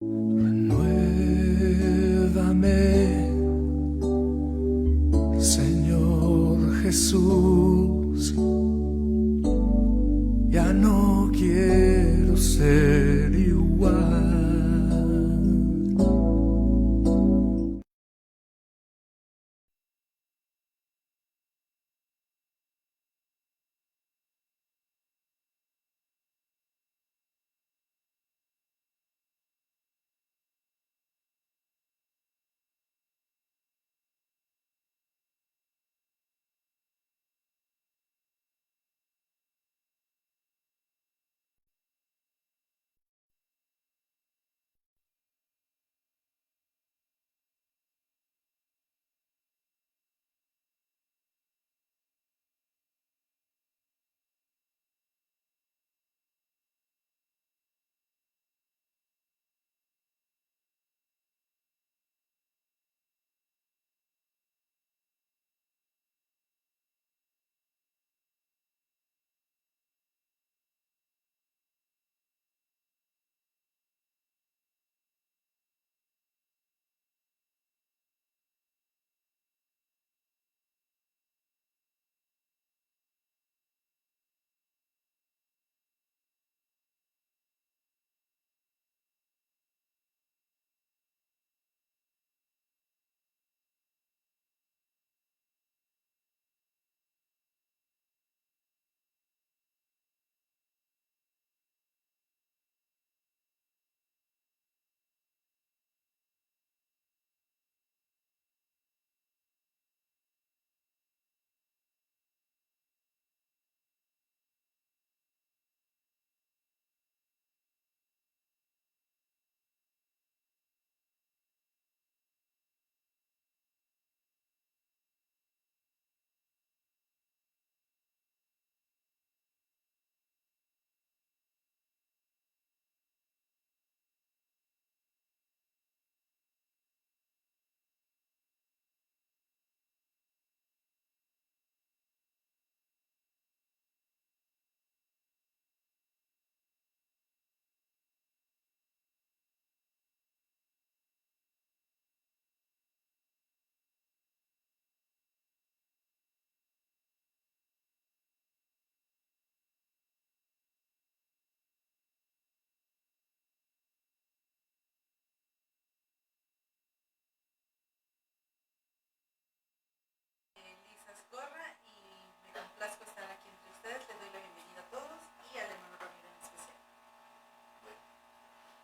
Renuévame, Señor Jesús, ya no quiero ser igual.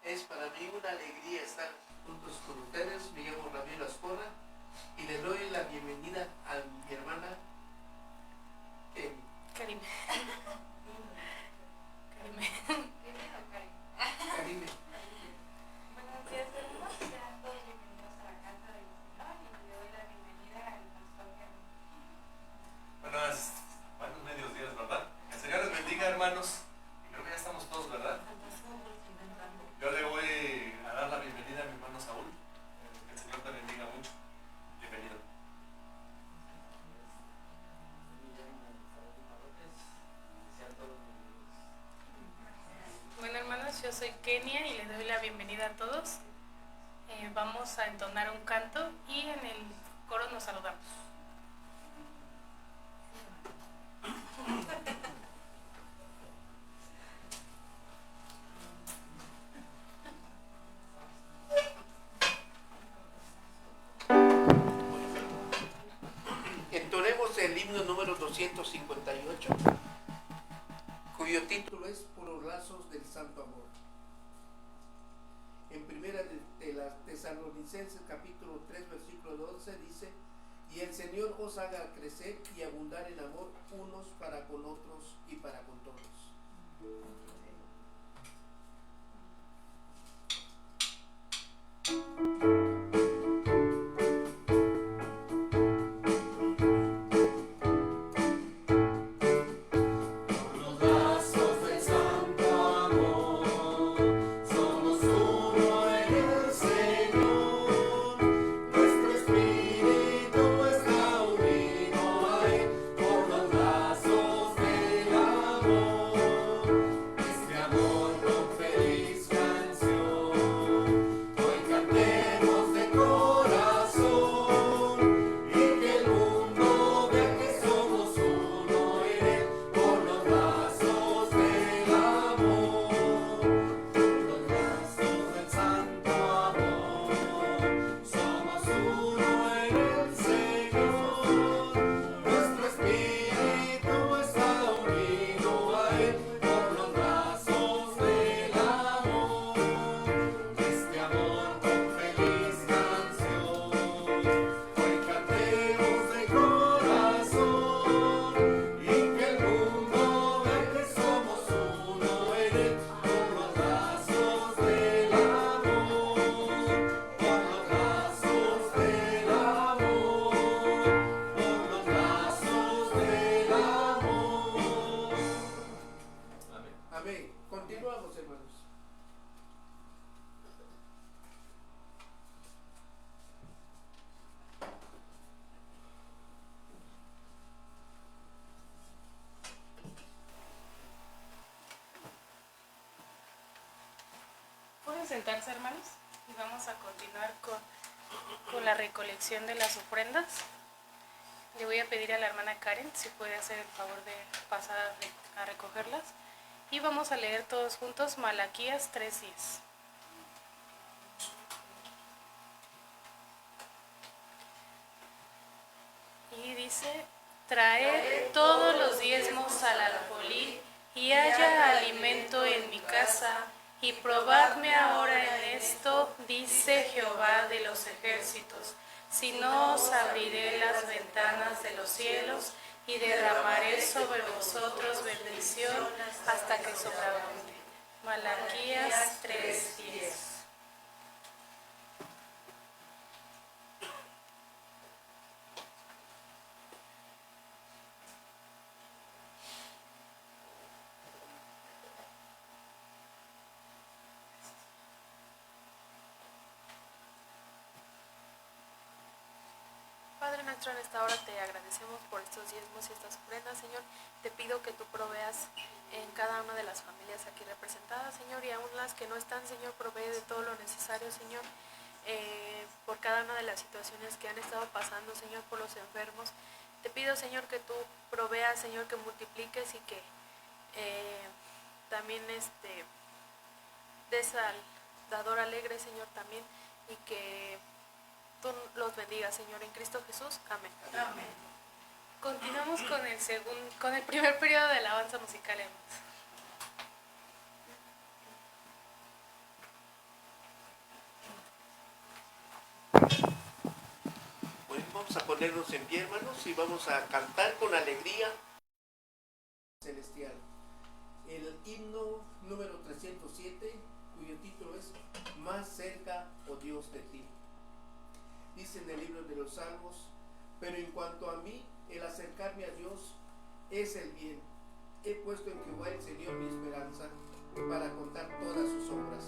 Es para mí una alegría estar juntos con ustedes. Me llamo Ramiro Ascona y le doy la bienvenida a mi hermana Karime. Karime. Buenos días, hermanos. Sean todos bienvenidos a la casa del Señor y le doy la bienvenida al pastor Karime. Buenos medios días, ¿verdad? Que el Señor les bendiga, hermanos. Y creo que ya estamos todos, ¿verdad? Yo le voy a dar la bienvenida a mi hermano Saúl. Que el Señor te bendiga mucho. Bienvenido. Bueno, hermanos, yo soy Kenia y les doy la bienvenida a todos. Vamos a entonar un canto y en el coro nos saludamos. Entonemos el himno número 258, cuyo título es Puros lazos del santo amor. En primera de las Tesalonicenses capítulo 3 versículo 12 dice: y el Señor os haga crecer y abundar en amor unos para con otros y para con todos. Por los lazos del amor. sentarse, hermanos, y vamos a continuar con la recolección de las ofrendas. Le voy a pedir a la hermana Karen si puede hacer el favor de pasar a recogerlas. Y vamos a leer todos juntos Malaquías 3:10. Y dice: traed todos los diezmos al alfolí, y haya alimento en mi casa, y probadme ahora en esto, dice Jehová de los ejércitos, si no os abriré las ventanas de los cielos, y derramaré sobre vosotros bendición hasta que sobreabunde. Malaquías 3:10. Padre nuestro, en esta hora te agradecemos por estos diezmos y estas ofrendas, Señor. Te pido que tú proveas en cada una de las familias aquí representadas, Señor, y aún las que no están, Señor, provee de todo lo necesario, Señor, por cada una de las situaciones que han estado pasando, Señor, por los enfermos. Te pido, Señor, que tú proveas, Señor, que multipliques y que también des al dador alegre, Señor, también, y que tú los bendigas, Señor, en Cristo Jesús. Amén. Amén. Continuamos con el primer periodo de alabanza musical, hermanos. Bueno, vamos a ponernos en pie, hermanos, y vamos a cantar con alegría celestial. El himno número 307, cuyo título es Más cerca, oh Dios, de ti. Dice en el libro de los Salmos: pero en cuanto a mí, el acercarme a Dios es el bien. He puesto en Jehová el Señor mi esperanza, para contar todas sus obras.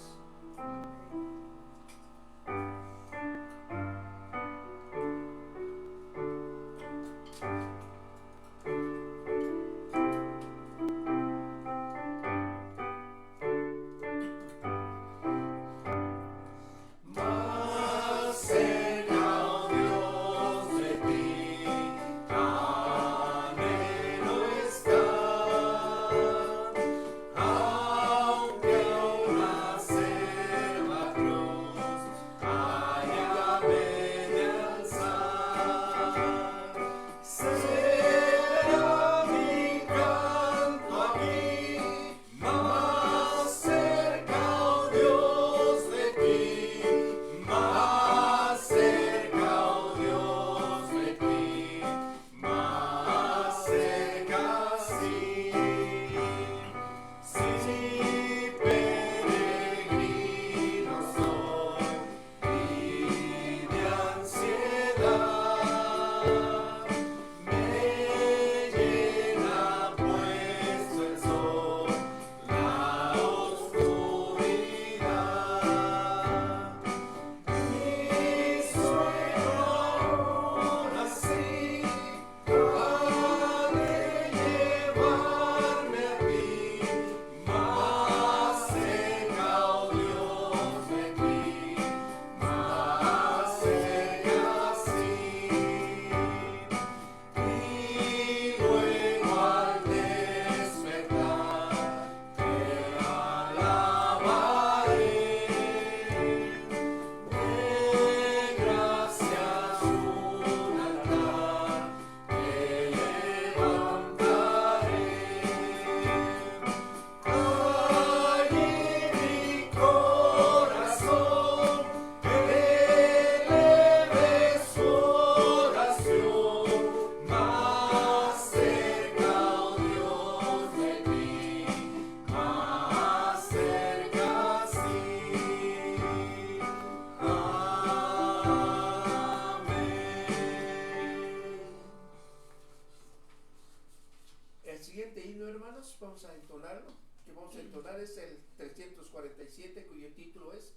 Vamos a entonarlo, que vamos a entonar es el 347, cuyo título es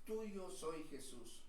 Tuyo soy Jesús.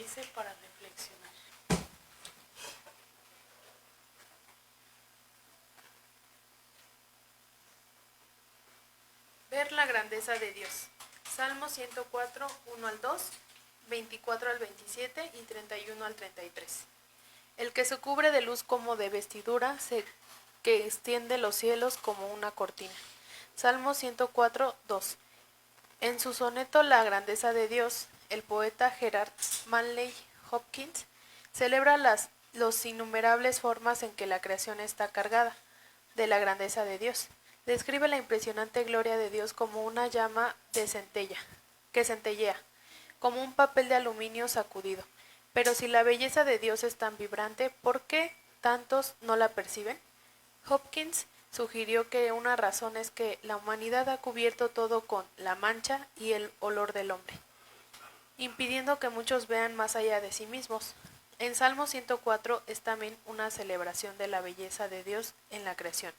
dice para reflexionar. Ver la grandeza de Dios. Salmo 104, 1 al 2, 24 al 27 y 31 al 33. El que se cubre de luz como de vestidura, que extiende los cielos como una cortina. Salmo 104, 2. En su soneto La grandeza de Dios, el poeta Gerard Manley Hopkins celebra las innumerables formas en que la creación está cargada de la grandeza de Dios. Describe la impresionante gloria de Dios como una llama que centellea, como un papel de aluminio sacudido. Pero si la belleza de Dios es tan vibrante, ¿por qué tantos no la perciben? Hopkins sugirió que una razón es que la humanidad ha cubierto todo con la mancha y el olor del hombre, impidiendo que muchos vean más allá de sí mismos. En Salmo 104 es también una celebración de la belleza de Dios en la creación.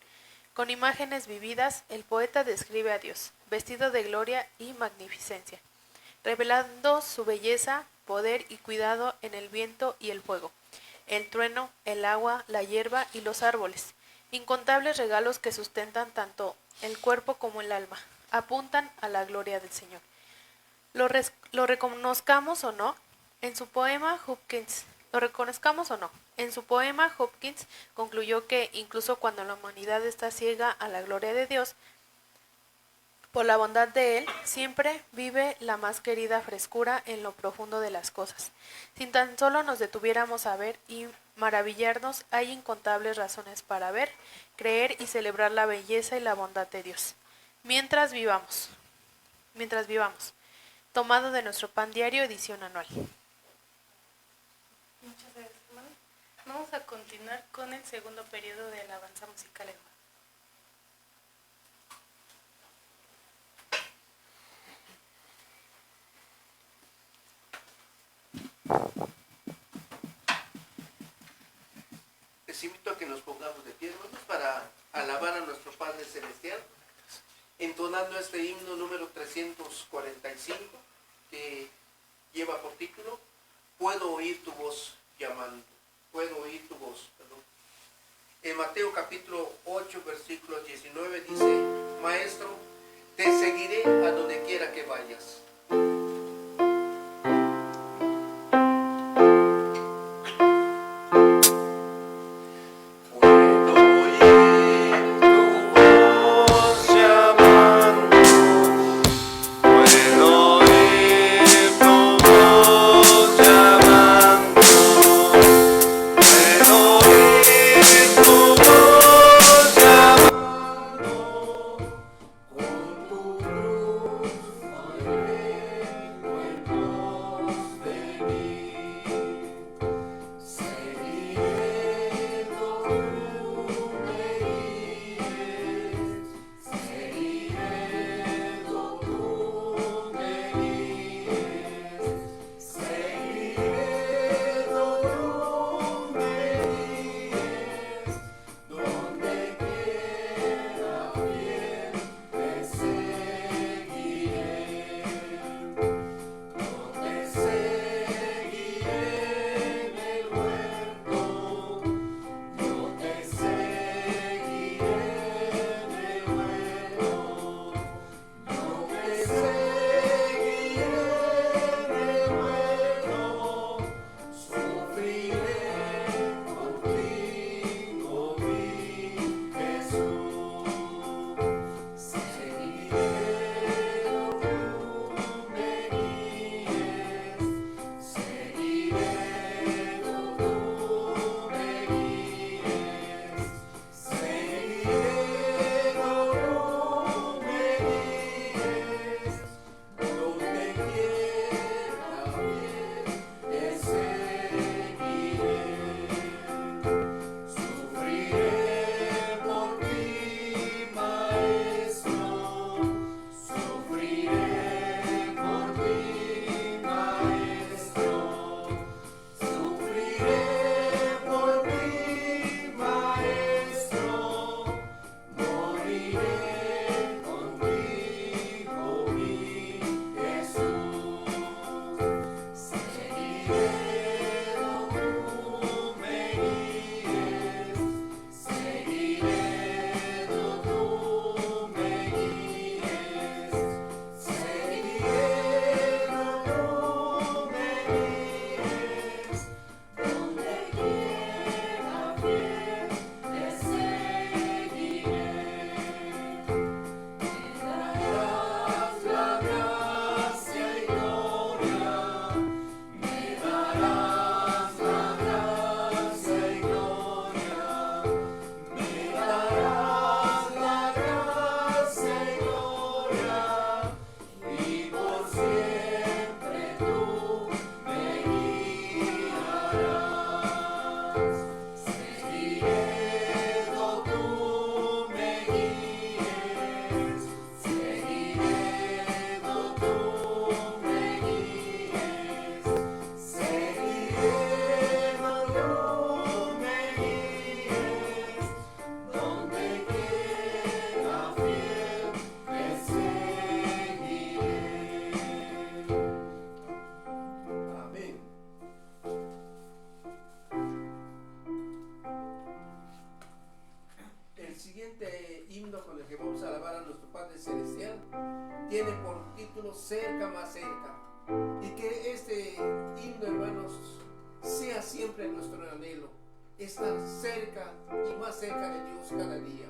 Con imágenes vividas, el poeta describe a Dios, vestido de gloria y magnificencia, revelando su belleza, poder y cuidado en el viento y el fuego, el trueno, el agua, la hierba y los árboles. Incontables regalos que sustentan tanto el cuerpo como el alma, apuntan a la gloria del Señor. Lo reconozcamos o no, en su poema Hopkins concluyó que incluso cuando la humanidad está ciega a la gloria de Dios, por la bondad de Él, siempre vive la más querida frescura en lo profundo de las cosas. Si tan solo nos detuviéramos a ver y maravillarnos, hay incontables razones para ver, creer y celebrar la belleza y la bondad de Dios. Mientras vivamos. Tomado de nuestro pan diario, edición anual. Muchas gracias, hermano. Vamos a continuar con el segundo periodo de alabanza musical, hermano. Les invito a que nos pongamos de pie, hermanos, para alabar a nuestro Padre Celestial, entonando este himno número 345, que lleva por título, Puedo oír tu voz llamando. Puedo oír tu voz, perdón. En Mateo capítulo 8, versículo 19 dice, Maestro, te seguiré a donde quiera que vayas. Con tu cruz Este himno con el que vamos a alabar a nuestro Padre Celestial tiene por título Cerca más cerca. Y que este himno, hermanos, sea siempre nuestro anhelo, estar cerca y más cerca de Dios cada día.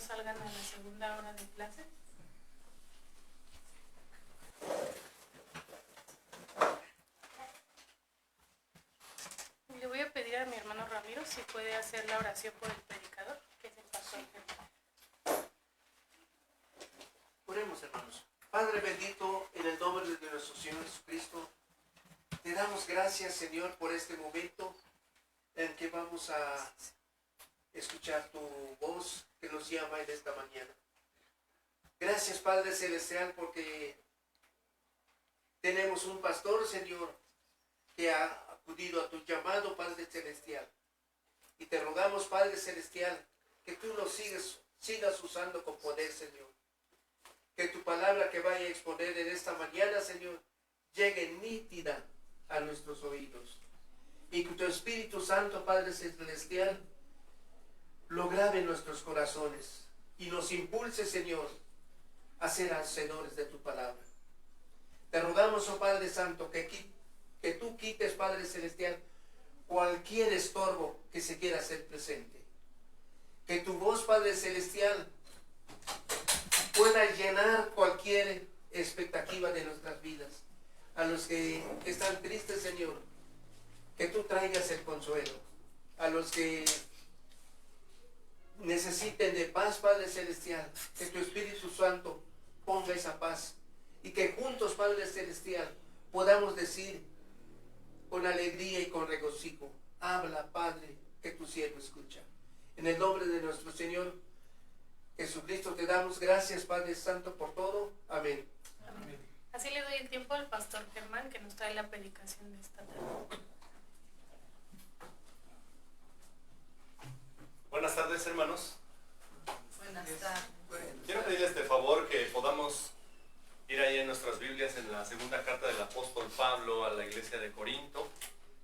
salgan a la segunda hora de clase. Le voy a pedir a mi hermano Ramiro si puede hacer la oración por el predicador, que es el pastor. Oremos, hermanos. Padre bendito, en el nombre de nuestro Señor Jesucristo, te damos gracias, Señor, por este momento en que vamos a escuchar tu voz que nos llama en esta mañana. Gracias, Padre Celestial, porque tenemos un pastor, Señor, que ha acudido a tu llamado, Padre Celestial. Y te rogamos, Padre Celestial, que tú nos sigas usando con poder, Señor. Que tu palabra que vaya a exponer en esta mañana, Señor, llegue nítida a nuestros oídos. Y que tu Espíritu Santo, Padre Celestial, lo grabe en nuestros corazones y nos impulse, Señor, a ser hacedores de tu palabra. Te rogamos, oh Padre Santo, que tú quites, Padre Celestial, cualquier estorbo que se quiera hacer presente. Que tu voz, Padre Celestial, pueda llenar cualquier expectativa de nuestras vidas. A los que están tristes, Señor, que tú traigas el consuelo. A los que necesiten de paz, Padre Celestial, que tu Espíritu Santo ponga esa paz. Y que juntos, Padre Celestial, podamos decir con alegría y con regocijo: habla, Padre, que tu siervo escucha. En el nombre de nuestro Señor Jesucristo te damos gracias, Padre Santo, por todo. Amén. Así le doy el tiempo al pastor Germán, que nos trae la predicación de esta tarde. Buenas tardes, hermanos. Buenas tardes. Quiero pedirles de favor que podamos ir ahí en nuestras Biblias en la segunda carta del apóstol Pablo a la iglesia de Corinto,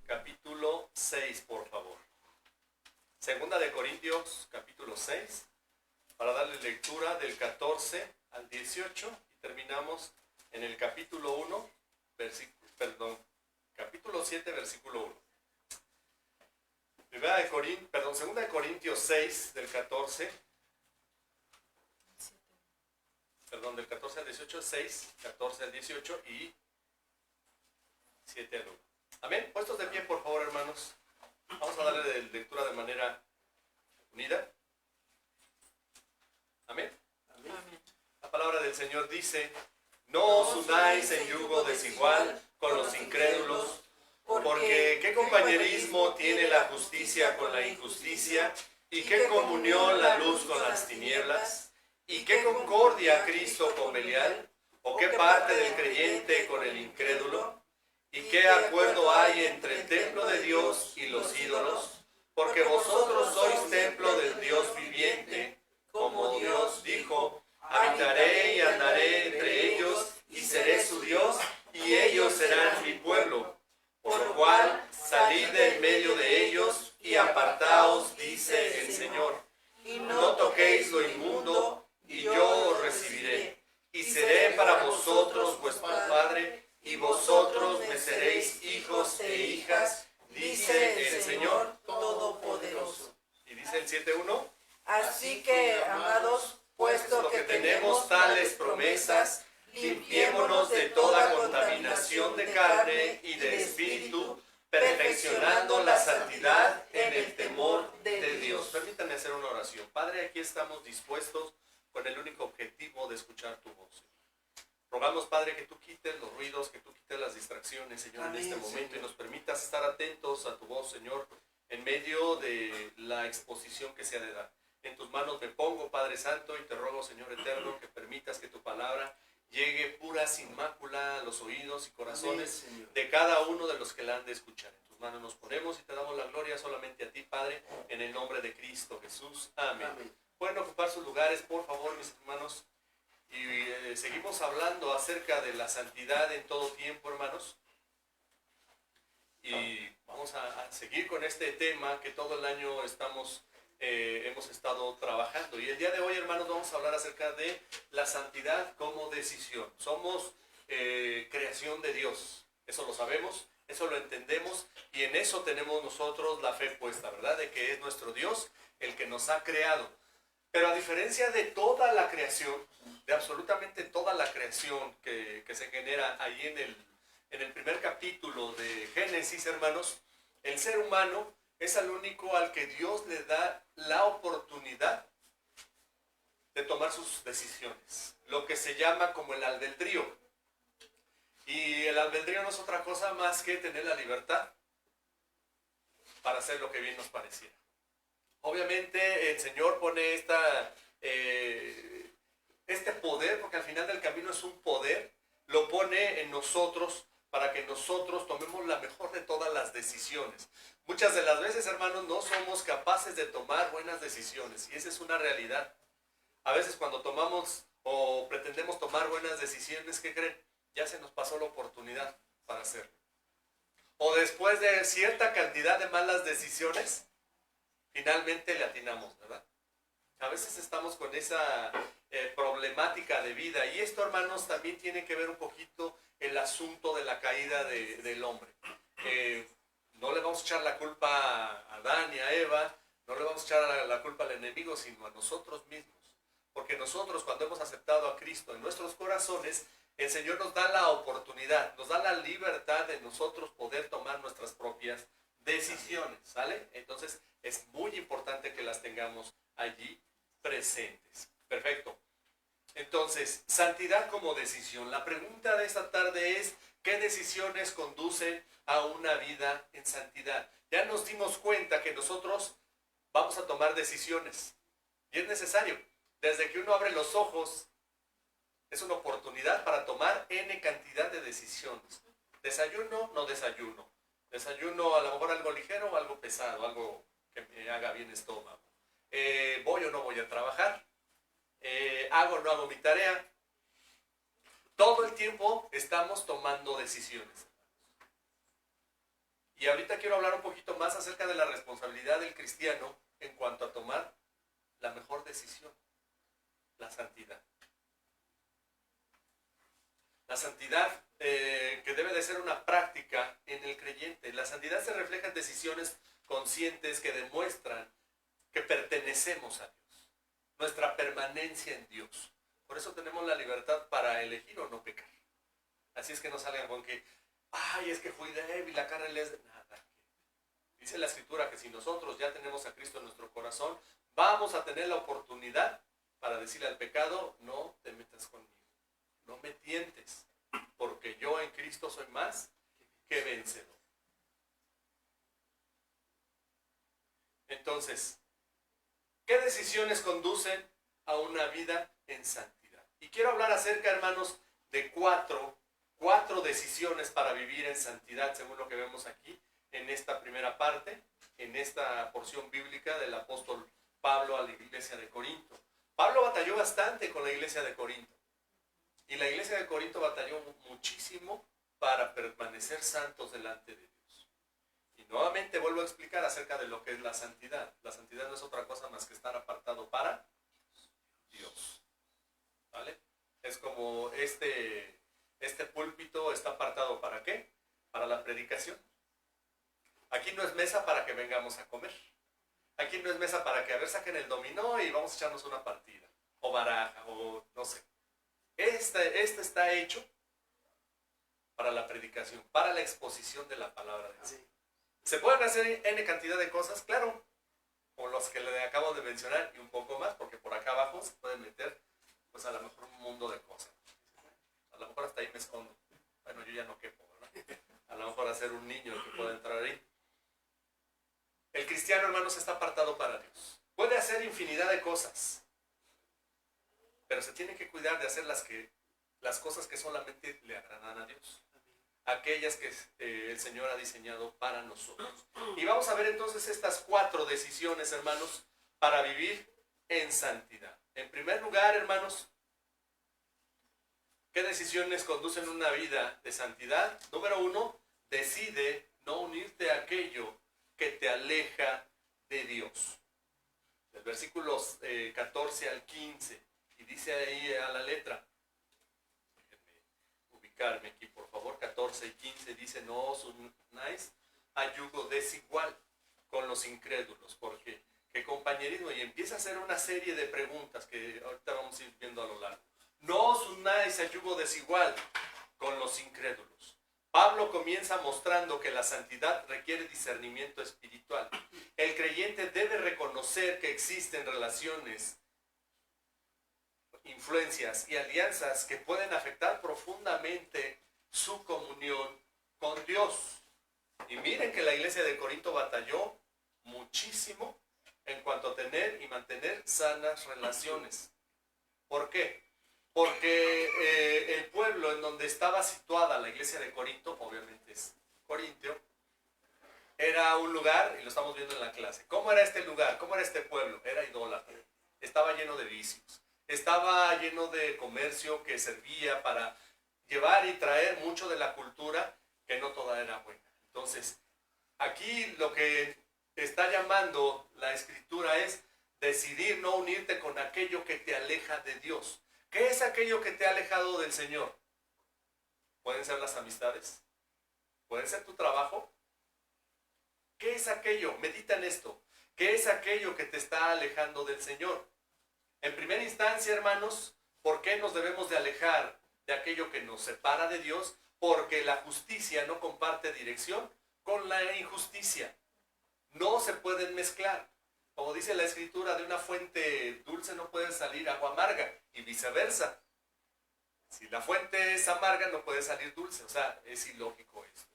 capítulo 6, por favor. Segunda de Corintios, capítulo 6, para darle lectura del 14 al 18 y terminamos en el capítulo 1, capítulo 7, versículo 1. Segunda de Corintios 6, del 14 al 18, 6, 14 al 18 y 7 al 1. Amén. Puestos de pie, por favor, hermanos. Vamos a darle lectura de manera unida. Amén. Amén. La palabra del Señor dice: no os unáis en yugo desigual con los incrédulos, porque ¿qué compañerismo tiene la justicia con la injusticia? ¿Y qué comunión la luz con las tinieblas? ¿Y qué concordia Cristo con Belial? ¿O qué parte del creyente con el incrédulo? ¿Y qué acuerdo hay entre el templo de Dios y los ídolos? Porque vosotros sois templo del Dios viviente, como Dios dijo: habitaré y andaré entre ellos, y seré su Dios, y ellos serán mi pueblo. Por lo cual, salid de en medio de ellos, y apartaos, dice el Señor. No toquéis lo inmundo, y yo os recibiré. Y seré para vosotros vuestro Padre, y vosotros me seréis hijos e hijas, dice el Señor Todopoderoso. Y dice el 7:1. Así que, amados, puesto que tenemos tales promesas, limpiémonos de toda contaminación de carne y de espíritu, perfeccionando la santidad en el temor de Dios. Permítanme hacer una oración. Padre, aquí estamos dispuestos con el único objetivo de escuchar tu voz. Rogamos, Padre, que tú quites los ruidos, que tú quites las distracciones, Señor, Amén, en este momento, Señor. y nos permitas estar atentos a tu voz, Señor, en medio de la exposición que se ha de dar. En tus manos me pongo, Padre Santo, y te ruego, Señor eterno, que permitas que tu palabra llegue pura, sin mácula, a los oídos y corazones Amén, Señor. de cada uno de los que la han de escuchar. En tus manos nos ponemos y te damos la gloria solamente a ti, Padre, en el nombre de Cristo Jesús. Amén. Amén. Pueden ocupar sus lugares, por favor, mis hermanos. Y seguimos hablando acerca de la santidad en todo tiempo, hermanos. Y vamos a seguir con este tema que todo el año hemos estado trabajando. Y el día de hoy, hermanos, vamos a hablar acerca de la santidad como decisión. Somos creación de Dios. Eso lo sabemos, eso lo entendemos, y en eso tenemos nosotros la fe puesta, ¿verdad? De que es nuestro Dios el que nos ha creado. Pero a diferencia de toda la creación, de absolutamente toda la creación que se genera ahí en el primer capítulo de Génesis, hermanos, el ser humano es el único al que Dios le da la oportunidad de tomar sus decisiones, lo que se llama como el albedrío. Y el albedrío no es otra cosa más que tener la libertad para hacer lo que bien nos pareciera. Obviamente el Señor pone este poder, porque al final del camino es un poder, lo pone en nosotros para que nosotros tomemos la mejor de todas las decisiones. Muchas de las veces, hermanos, no somos capaces de tomar buenas decisiones, y esa es una realidad. A veces cuando tomamos o pretendemos tomar buenas decisiones, ¿qué creen? Ya se nos pasó la oportunidad para hacerlo. O después de cierta cantidad de malas decisiones, finalmente le atinamos, ¿verdad? A veces estamos con esa problemática de vida, y esto, hermanos, también tiene que ver un poquito el asunto de la caída del hombre. no le vamos a echar la culpa a Adán y a Eva, no le vamos a echar la culpa al enemigo, sino a nosotros mismos. Porque nosotros, cuando hemos aceptado a Cristo en nuestros corazones, el Señor nos da la oportunidad, nos da la libertad de nosotros poder tomar nuestras propias decisiones, ¿sale? Entonces, es muy importante que las tengamos allí presentes. Perfecto. Entonces, santidad como decisión. La pregunta de esta tarde es, ¿qué decisiones conducen a una vida en santidad? Ya nos dimos cuenta que nosotros vamos a tomar decisiones. Y es necesario. Desde que uno abre los ojos, es una oportunidad para tomar N cantidad de decisiones. Desayuno, no desayuno. Desayuno a lo mejor algo ligero o algo pesado, algo que me haga bien estómago. Voy o no voy a trabajar. Hago o no hago mi tarea. Todo el tiempo estamos tomando decisiones. Y ahorita quiero hablar un poquito más acerca de la responsabilidad del cristiano en cuanto a tomar la mejor decisión, la santidad. La santidad que debe de ser una práctica en el creyente. La santidad se refleja en decisiones conscientes que demuestran que pertenecemos a Dios, nuestra permanencia en Dios. Por eso tenemos la libertad para elegir o no pecar. Así es que no salgan con que, ay, es que fui débil, la carne les... Nada. Dice la Escritura que si nosotros ya tenemos a Cristo en nuestro corazón, vamos a tener la oportunidad para decirle al pecado, no te metas conmigo, no me tientes, porque yo en Cristo soy más que vencedor. Entonces, ¿qué decisiones conducen a una vida en santidad? Y quiero hablar acerca, hermanos, de cuatro decisiones para vivir en santidad, según lo que vemos aquí, en esta primera parte, en esta porción bíblica del apóstol Pablo a la iglesia de Corinto. Pablo batalló bastante con la iglesia de Corinto. Y la iglesia de Corinto batalló muchísimo para permanecer santos delante de Dios. Y nuevamente vuelvo a explicar acerca de lo que es la santidad. La santidad no es otra cosa más que estar apartado para Dios. ¿Vale? Es como este púlpito está apartado ¿para qué? Para la predicación. Aquí no es mesa para que vengamos a comer. Aquí no es mesa para que a ver saquen el dominó y vamos a echarnos una partida. O baraja, o no sé. Este está hecho para la predicación, para la exposición de la palabra de Dios. ¿Se pueden hacer N cantidad de cosas? Claro, como los que le acabo de mencionar y un poco más, porque por acá abajo se pueden meter, pues a lo mejor un mundo de cosas. A lo mejor hasta ahí me escondo. Bueno, yo ya no quepo, ¿verdad? A lo mejor hacer un niño que pueda entrar ahí. El cristiano, hermanos, está apartado para Dios. Puede hacer infinidad de cosas, pero se tiene que cuidar de hacer las cosas que solamente le agradan a Dios. Aquellas que el Señor ha diseñado para nosotros. Y vamos a ver entonces estas 4 decisiones, hermanos, para vivir en santidad. En primer lugar, hermanos, ¿qué decisiones conducen una vida de santidad? Número 1, decide no unirte a aquello que te aleja de Dios. Del versículos 14 al 15. Y dice ahí a la letra, déjenme ubicarme aquí por favor, 14 y 15 dice, no os unáis a yugo desigual con los incrédulos, porque qué compañerismo, y empieza a hacer una serie de preguntas que ahorita vamos a ir viendo a lo largo. No os unáis a yugo desigual con los incrédulos. Pablo comienza mostrando que la santidad requiere discernimiento espiritual. El creyente debe reconocer que existen relaciones, influencias y alianzas que pueden afectar profundamente su comunión con Dios. Y miren que la iglesia de Corinto batalló muchísimo en cuanto a tener y mantener sanas relaciones. ¿Por qué? Porque el pueblo en donde estaba situada la iglesia de Corinto, obviamente es Corintio, era un lugar, y lo estamos viendo en la clase. ¿Cómo era este lugar? ¿Cómo era este pueblo? Era idólatra. Estaba lleno de vicios. Estaba lleno de comercio que servía para llevar y traer mucho de la cultura, que no toda era buena. Entonces, aquí lo que está llamando la Escritura es decidir no unirte con aquello que te aleja de Dios. ¿Qué es aquello que te ha alejado del Señor? Pueden ser las amistades, pueden ser tu trabajo, ¿Qué es aquello? Medita en esto. ¿Qué es aquello que te está alejando del Señor? En primera instancia, hermanos, ¿por qué nos debemos de alejar de aquello que nos separa de Dios? Porque la justicia no comparte dirección con la injusticia. No se pueden mezclar. Como dice la Escritura, de una fuente dulce no puede salir agua amarga y viceversa. Si la fuente es amarga no puede salir dulce. O sea, es ilógico esto.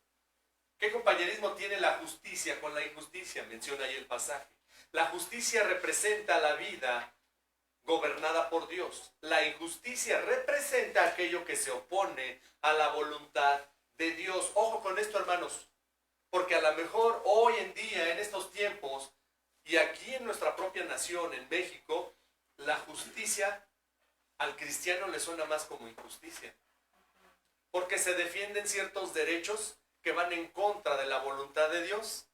¿Qué compañerismo tiene la justicia con la injusticia? Menciona ahí el pasaje. La justicia representa la vida gobernada por Dios. La injusticia representa aquello que se opone a la voluntad de Dios. Ojo con esto, hermanos, porque a lo mejor hoy en día, en estos tiempos, y aquí en nuestra propia nación, en México, la justicia al cristiano le suena más como injusticia, porque se defienden ciertos derechos que van en contra de la voluntad de Dios,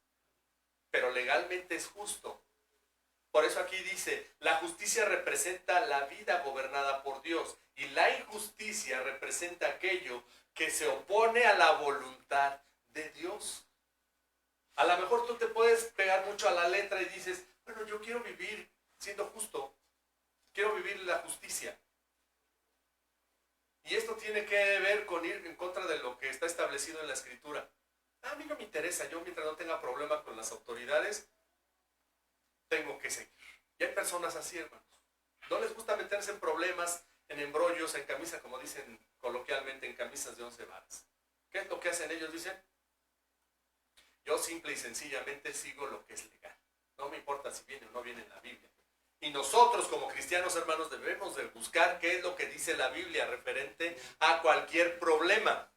pero legalmente es justo. Por eso aquí dice, la justicia representa la vida gobernada por Dios y la injusticia representa aquello que se opone a la voluntad de Dios. A lo mejor tú te puedes pegar mucho a la letra y dices, bueno, yo quiero vivir siendo justo, quiero vivir la justicia. Y esto tiene que ver con ir en contra de lo que está establecido en la Escritura. A mí no me interesa, yo mientras no tenga problema con las autoridades, tengo que seguir. Y hay personas así, hermanos. No les gusta meterse en problemas, en embrollos, en camisa, como dicen coloquialmente, en camisas de 11 varas. ¿Qué es lo que hacen ellos? Dicen, yo simple y sencillamente sigo lo que es legal. No me importa si viene o no viene en la Biblia. Y nosotros como cristianos, hermanos, debemos de buscar qué es lo que dice la Biblia referente a cualquier problema.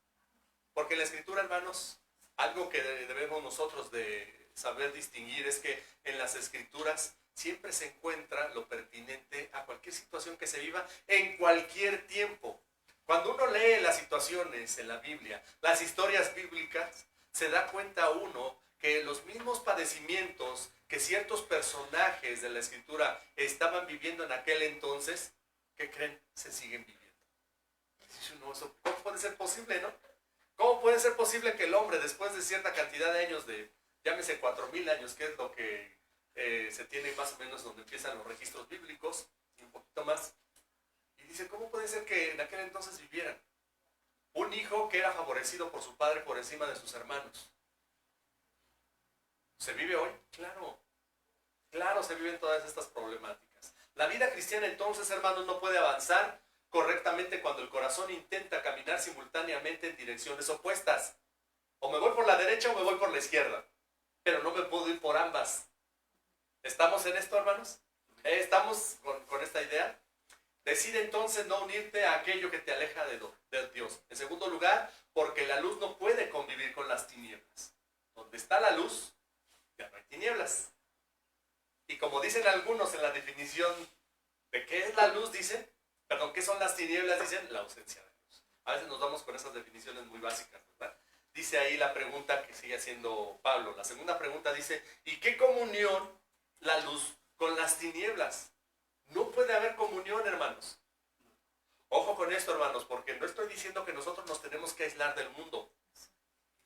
Porque en la Escritura, hermanos, algo que debemos nosotros de saber distinguir es que en las Escrituras siempre se encuentra lo pertinente a cualquier situación que se viva en cualquier tiempo. Cuando uno lee las situaciones en la Biblia, las historias bíblicas, se da cuenta uno que los mismos padecimientos que ciertos personajes de la Escritura estaban viviendo en aquel entonces, ¿qué creen? Se siguen viviendo. ¿Cómo puede ser posible, no? ¿Cómo puede ser posible que el hombre, después de cierta cantidad de años, de llámese 4000 años, que es lo que se tiene más o menos donde empiezan los registros bíblicos, y un poquito más, y dice, ¿cómo puede ser que en aquel entonces vivieran? Un hijo que era favorecido por su padre por encima de sus hermanos. ¿Se vive hoy? Claro. Claro, se viven todas estas problemáticas. La vida cristiana entonces, hermanos, no puede avanzar correctamente cuando el corazón intenta caminar simultáneamente en direcciones opuestas. O me voy por la derecha o me voy por la izquierda. Pero no me puedo ir por ambas. ¿Estamos en esto, hermanos? ¿Estamos con esta idea? Decide entonces no unirte a aquello que te aleja de Dios. En segundo lugar, porque la luz no puede convivir con las tinieblas. Donde está la luz, ya no hay tinieblas. Y como dicen algunos en la definición de qué es la luz, dicen, perdón, qué son las tinieblas, dicen la ausencia de luz. A veces nos vamos con esas definiciones muy básicas, ¿verdad? Dice ahí la pregunta que sigue haciendo Pablo. La segunda pregunta dice, ¿y qué comunión la luz con las tinieblas? No puede haber comunión, hermanos. Ojo con esto, hermanos, porque no estoy diciendo que nosotros nos tenemos que aislar del mundo.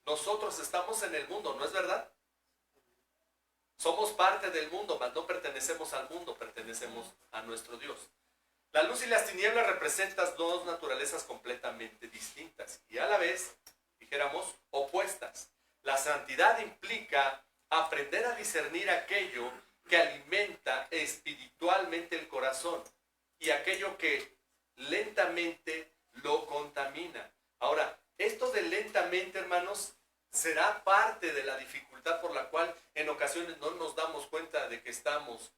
Nosotros estamos en el mundo, ¿no es verdad? Somos parte del mundo, mas no pertenecemos al mundo, pertenecemos a nuestro Dios. La luz y las tinieblas representan dos naturalezas completamente distintas y a la vez, dijéramos, opuestas. La santidad implica aprender a discernir aquello que alimenta espiritualmente el corazón y aquello que lentamente lo contamina. Ahora, esto de lentamente, hermanos, será parte de la dificultad por la cual en ocasiones no nos damos cuenta de que estamos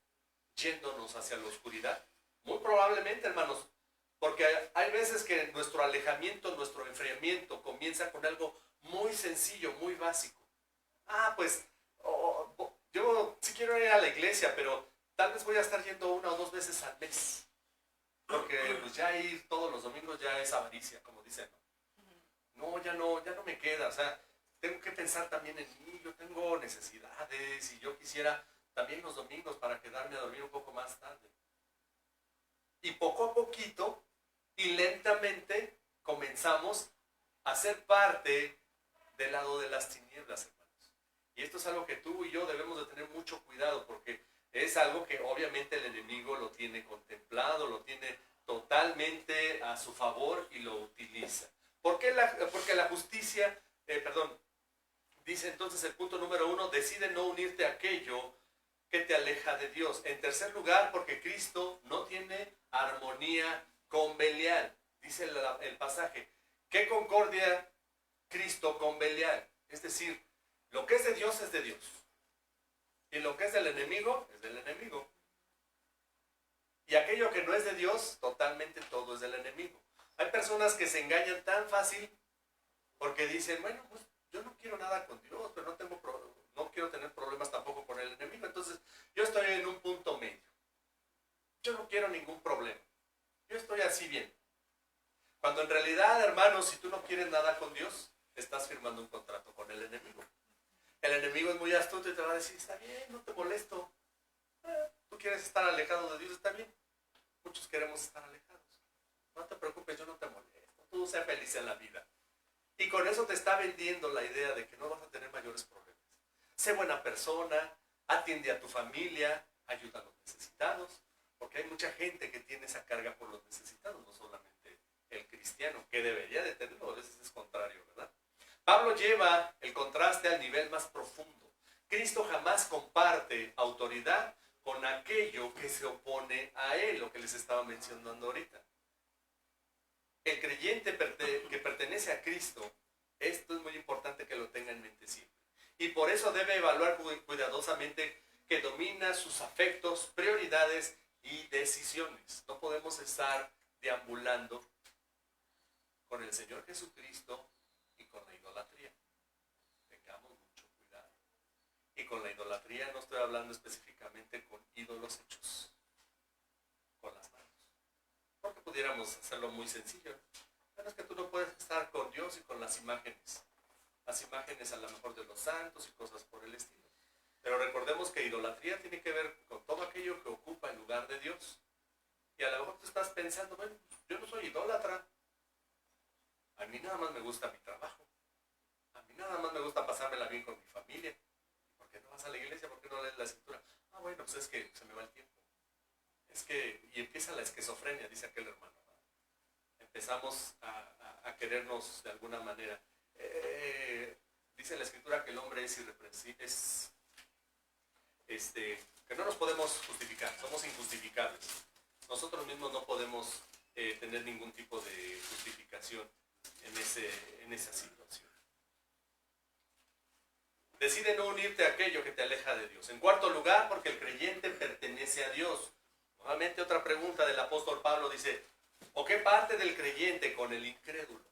yéndonos hacia la oscuridad. Muy probablemente, hermanos, porque hay veces que nuestro alejamiento, nuestro enfriamiento comienza con algo muy sencillo, muy básico. Pues yo sí quiero ir a la iglesia, pero tal vez voy a estar yendo 1 o 2 veces al mes. Porque pues ya ir todos los domingos ya es avaricia, como dicen. No, ya no me queda. O sea, tengo que pensar también en mí. Yo tengo necesidades y yo quisiera también los domingos para quedarme a dormir un poco más tarde. Y poco a poquito y lentamente comenzamos a ser parte del lado de las tinieblas, hermanos. Y esto es algo que tú y yo debemos de tener mucho cuidado, porque es algo que obviamente el enemigo lo tiene contemplado, lo tiene totalmente a su favor y lo utiliza. Porque la justicia, dice entonces el punto número 1, decide no unirte a aquello que te aleja de Dios. En tercer lugar, porque Cristo no tiene armonía con Belial. Dice el pasaje, ¿qué concordia Cristo con Belial? Es decir, lo que es de Dios es de Dios. Y lo que es del enemigo es del enemigo. Y aquello que no es de Dios, totalmente todo es del enemigo. Hay personas que se engañan tan fácil porque dicen, bueno, pues yo no quiero nada con Dios, pero no quiero tener problemas tampoco con el enemigo. Entonces, yo estoy en un punto medio. Yo no quiero ningún problema. Yo estoy así bien. Cuando en realidad, hermanos, si tú no quieres nada con Dios, estás firmando un contrato con el enemigo. El enemigo es muy astuto y te va a decir, está bien, no te molesto. Tú quieres estar alejado de Dios, está bien. Muchos queremos estar alejados. No te preocupes, yo no te molesto. Tú sé feliz en la vida. Y con eso te está vendiendo la idea de que no vas a tener mayores problemas. Sé buena persona, atiende a tu familia, ayuda a los necesitados. Porque hay mucha gente que tiene esa carga por los necesitados, no solamente el cristiano, que debería de tenerlo, a veces es contrario, ¿verdad? Pablo lleva el contraste al nivel más profundo. Cristo jamás comparte autoridad con aquello que se opone a él, lo que les estaba mencionando ahorita. El creyente que pertenece a Cristo, esto es muy importante que lo tenga en mente siempre. Y por eso debe evaluar cuidadosamente que domina sus afectos, prioridades y decisiones. No podemos estar deambulando con el Señor Jesucristo y con la idolatría. Tengamos mucho cuidado. Y con la idolatría no estoy hablando específicamente con ídolos hechos con las manos. Porque pudiéramos hacerlo muy sencillo. Pero es que tú no puedes estar con Dios y con las imágenes. Las imágenes a lo mejor de los santos y cosas por el estilo. Pero recordemos que idolatría tiene que ver con todo aquello que ocupa el lugar de Dios. Y a lo mejor tú estás pensando, bueno, yo no soy idólatra. A mí nada más me gusta mi trabajo. A mí nada más me gusta pasármela bien con mi familia. ¿Por qué no vas a la iglesia? ¿Por qué no lees la escritura? Ah, bueno, pues es que se me va el tiempo. Y empieza la esquizofrenia, dice aquel hermano. Empezamos a querernos de alguna manera. Dice la escritura que el hombre es irreprensible, que no nos podemos justificar, somos injustificables. Nosotros mismos no podemos tener ningún tipo de justificación en esa situación. Decide no unirte a aquello que te aleja de Dios. En cuarto lugar, porque el creyente pertenece a Dios. Nuevamente otra pregunta del apóstol Pablo dice, ¿o qué parte del creyente con el incrédulo?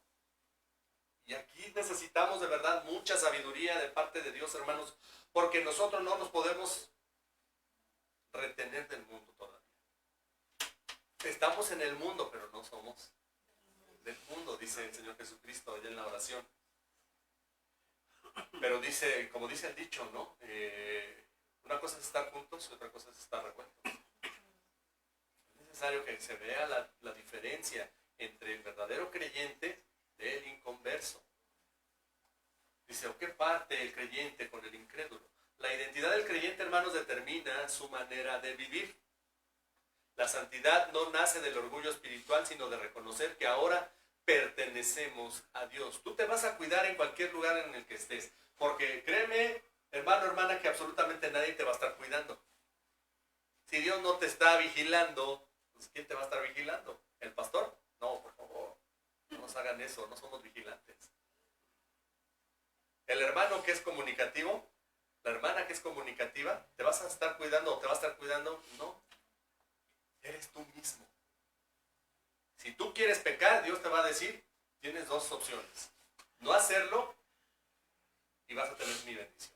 Y aquí necesitamos de verdad mucha sabiduría de parte de Dios, hermanos, porque nosotros no nos podemos retener del mundo todavía. Estamos en el mundo, pero no somos del mundo, dice el Señor Jesucristo allá en la oración. Pero dice, como dice el dicho, ¿no? Una cosa es estar juntos y otra cosa es estar revueltos. Es necesario que se vea la diferencia entre el verdadero creyente del inconverso. Dice, ¿o qué parte el creyente con el incrédulo? La identidad del creyente, hermanos, determina su manera de vivir. La santidad no nace del orgullo espiritual, sino de reconocer que ahora pertenecemos a Dios. Tú te vas a cuidar en cualquier lugar en el que estés, porque créeme, hermano, hermana, que absolutamente nadie te va a estar cuidando. Si Dios no te está vigilando, pues ¿quién te va a estar vigilando? ¿El pastor? No, por favor, no nos hagan eso, no somos vigilantes. El hermano que es comunicativo, la hermana que es comunicativa, ¿te vas a estar cuidando o te va a estar cuidando? No, eres tú mismo. Si tú quieres pecar, Dios te va a decir, tienes dos opciones. No hacerlo y vas a tener mi bendición.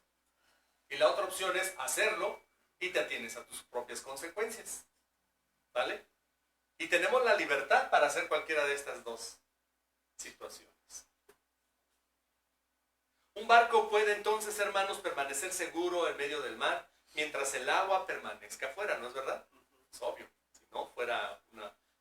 Y la otra opción es hacerlo y te atienes a tus propias consecuencias. ¿Vale? Y tenemos la libertad para hacer cualquiera de estas dos situaciones. Un barco puede entonces, hermanos, permanecer seguro en medio del mar mientras el agua permanezca afuera, ¿no es verdad? Es obvio. Si no, fuera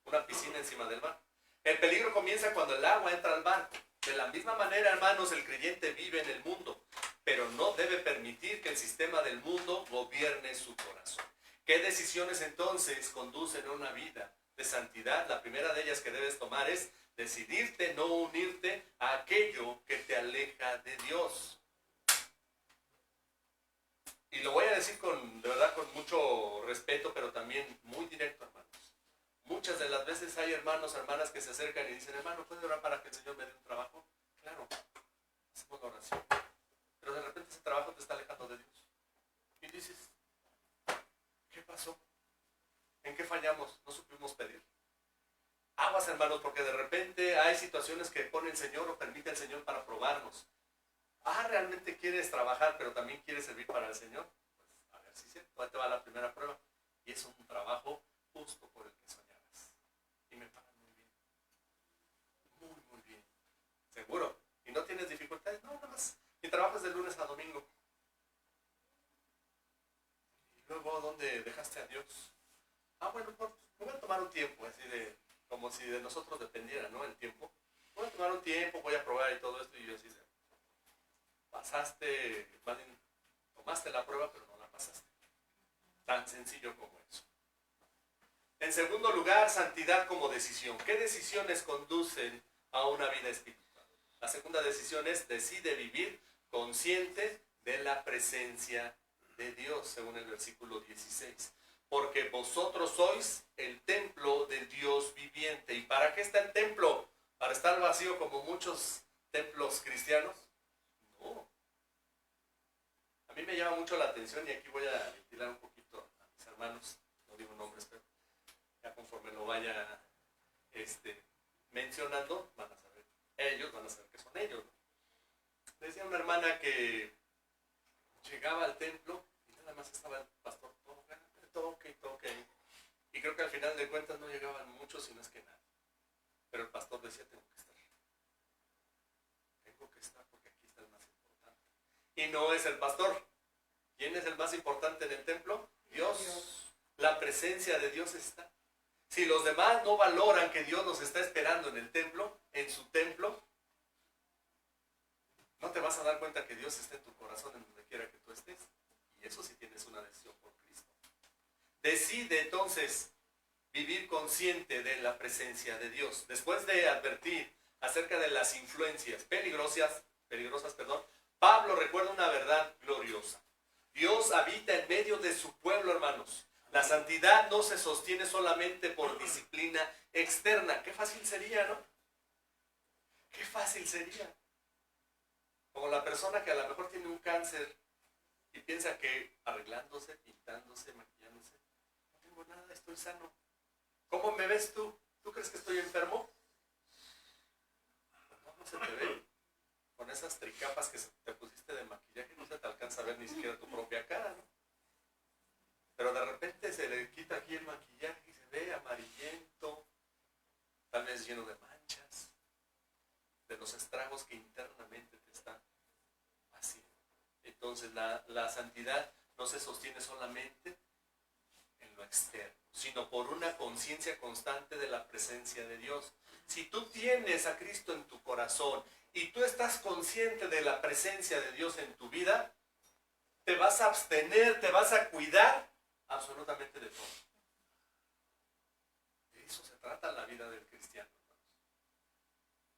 una piscina encima del mar. El peligro comienza cuando el agua entra al barco. De la misma manera, hermanos, el creyente vive en el mundo, pero no debe permitir que el sistema del mundo gobierne su corazón. ¿Qué decisiones entonces conducen a una vida de santidad? La primera de ellas que debes tomar es decidirte no unirte a aquello que te aleja de Dios. Y lo voy a decir de verdad con mucho respeto, pero también muy directo, hermanos. Muchas de las veces hay hermanos, hermanas que se acercan y dicen, hermano, ¿puede orar para que el Señor me dé un trabajo? Claro, hacemos la oración. Pero de repente ese trabajo te está alejando de Dios. Y dices, ¿qué pasó? ¿En qué fallamos? No supimos pedir. Aguas, hermanos, porque de repente hay situaciones que pone el Señor o permite el Señor para probarnos. ¿Realmente quieres trabajar, pero también quieres servir para el Señor? Pues a ver si es cierto. Ahí te va la primera prueba. Y es un trabajo justo por el que soñabas. Y me pagan muy bien. Muy, muy bien. ¿Seguro? ¿Y no tienes dificultades? No, nada más. Mi trabajo es de lunes a domingo. ¿Y luego dónde dejaste a Dios? Bueno, pues me voy a tomar un tiempo, así como si de nosotros dependiera, ¿no? El tiempo. Voy a tomar un tiempo, voy a probar y todo esto, y yo así tomaste la prueba, pero no la pasaste. Tan sencillo como eso. En segundo lugar, santidad como decisión. ¿Qué decisiones conducen a una vida espiritual? La segunda decisión es: decide vivir consciente de la presencia de Dios, según el versículo 16. Porque vosotros sois el templo del Dios viviente. ¿Y para qué está el templo? ¿Para estar vacío como muchos templos cristianos? No. A mí me llama mucho la atención, y aquí voy a ventilar un poquito a mis hermanos, no digo nombres, pero ya conforme lo vaya mencionando, ellos van a saber que son ellos, ¿no? Decía una hermana que llegaba al templo y nada más estaba el pastor toque. Y creo que al final de cuentas no llegaban muchos, sino es que nada. Pero el pastor decía, tengo que estar porque aquí está el más importante. Y no es el pastor. ¿Quién es el más importante en el templo? Dios. La presencia de Dios está. Si los demás no valoran que Dios nos está esperando en el templo, en su templo, no te vas a dar cuenta que Dios está en tu corazón, en donde quiera que tú estés. Y eso sí tienes una decisión por Cristo. Decide entonces vivir consciente de la presencia de Dios. Después de advertir acerca de las influencias peligrosas, Pablo recuerda una verdad gloriosa. Dios habita en medio de su pueblo, hermanos. La santidad no se sostiene solamente por disciplina externa. Qué fácil sería, ¿no? Qué fácil sería. Como la persona que a lo mejor tiene un cáncer y piensa que arreglándose, pintándose, maquillándose, no tengo nada, estoy sano. ¿Cómo me ves tú? ¿Tú crees que estoy enfermo? No se te ve. Con esas tricapas que te pusiste de maquillaje no se te alcanza a ver ni siquiera tu propia cara, ¿no? Pero de repente se le quita aquí el maquillaje y se ve amarillento, tal vez lleno de manchas, de los estragos que internamente te están haciendo. Entonces la santidad no se sostiene solamente en lo externo, sino por una conciencia constante de la presencia de Dios. Si tú tienes a Cristo en tu corazón y tú estás consciente de la presencia de Dios en tu vida, te vas a abstener, te vas a cuidar absolutamente de todo. De eso se trata la vida del cristiano, hermanos.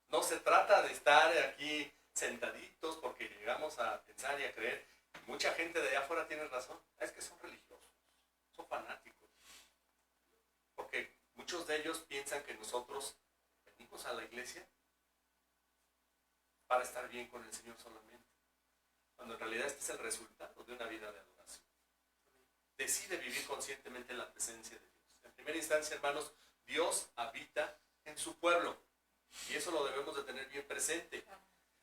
No se trata de estar aquí sentaditos porque llegamos a pensar y a creer. Mucha gente de allá afuera tiene razón. Es que son religiosos, son fanáticos. Porque muchos de ellos piensan que nosotros venimos a la iglesia para estar bien con el Señor solamente. Cuando en realidad este es el resultado de una vida de adoración. Decide vivir conscientemente en la presencia de Dios. En primera instancia, hermanos, Dios habita en su pueblo. Y eso lo debemos de tener bien presente.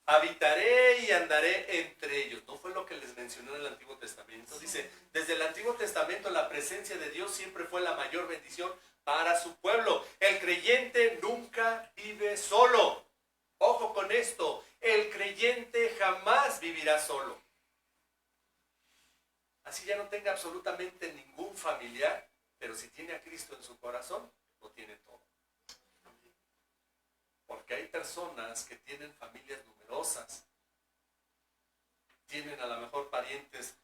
Habitaré y andaré entre ellos. ¿No fue lo que les mencionó en el Antiguo Testamento? Dice, desde el Antiguo Testamento la presencia de Dios siempre fue la mayor bendición para su pueblo. El creyente nunca vive solo. Ojo con esto, el creyente jamás vivirá solo. Así ya no tenga absolutamente ningún familiar, pero si tiene a Cristo en su corazón, lo tiene todo. Porque hay personas que tienen familias numerosas, tienen a lo mejor parientes,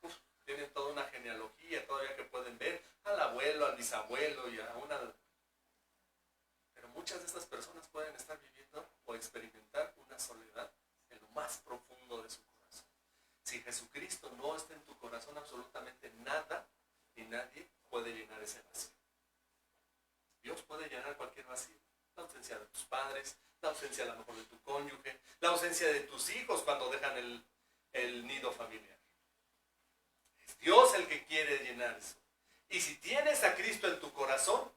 tienen toda una genealogía todavía que pueden ver, al abuelo, al bisabuelo y aún al... Pero muchas de estas personas pueden estar viviendo o experimentar una soledad en lo más profundo de su corazón. Si Jesucristo no está en tu corazón, absolutamente nada ni nadie puede llenar ese vacío. Dios puede llenar cualquier vacío. La ausencia de tus padres, la ausencia a lo mejor de tu cónyuge, la ausencia de tus hijos cuando dejan el nido familiar. Es Dios el que quiere llenar eso. Y si tienes a Cristo en tu corazón,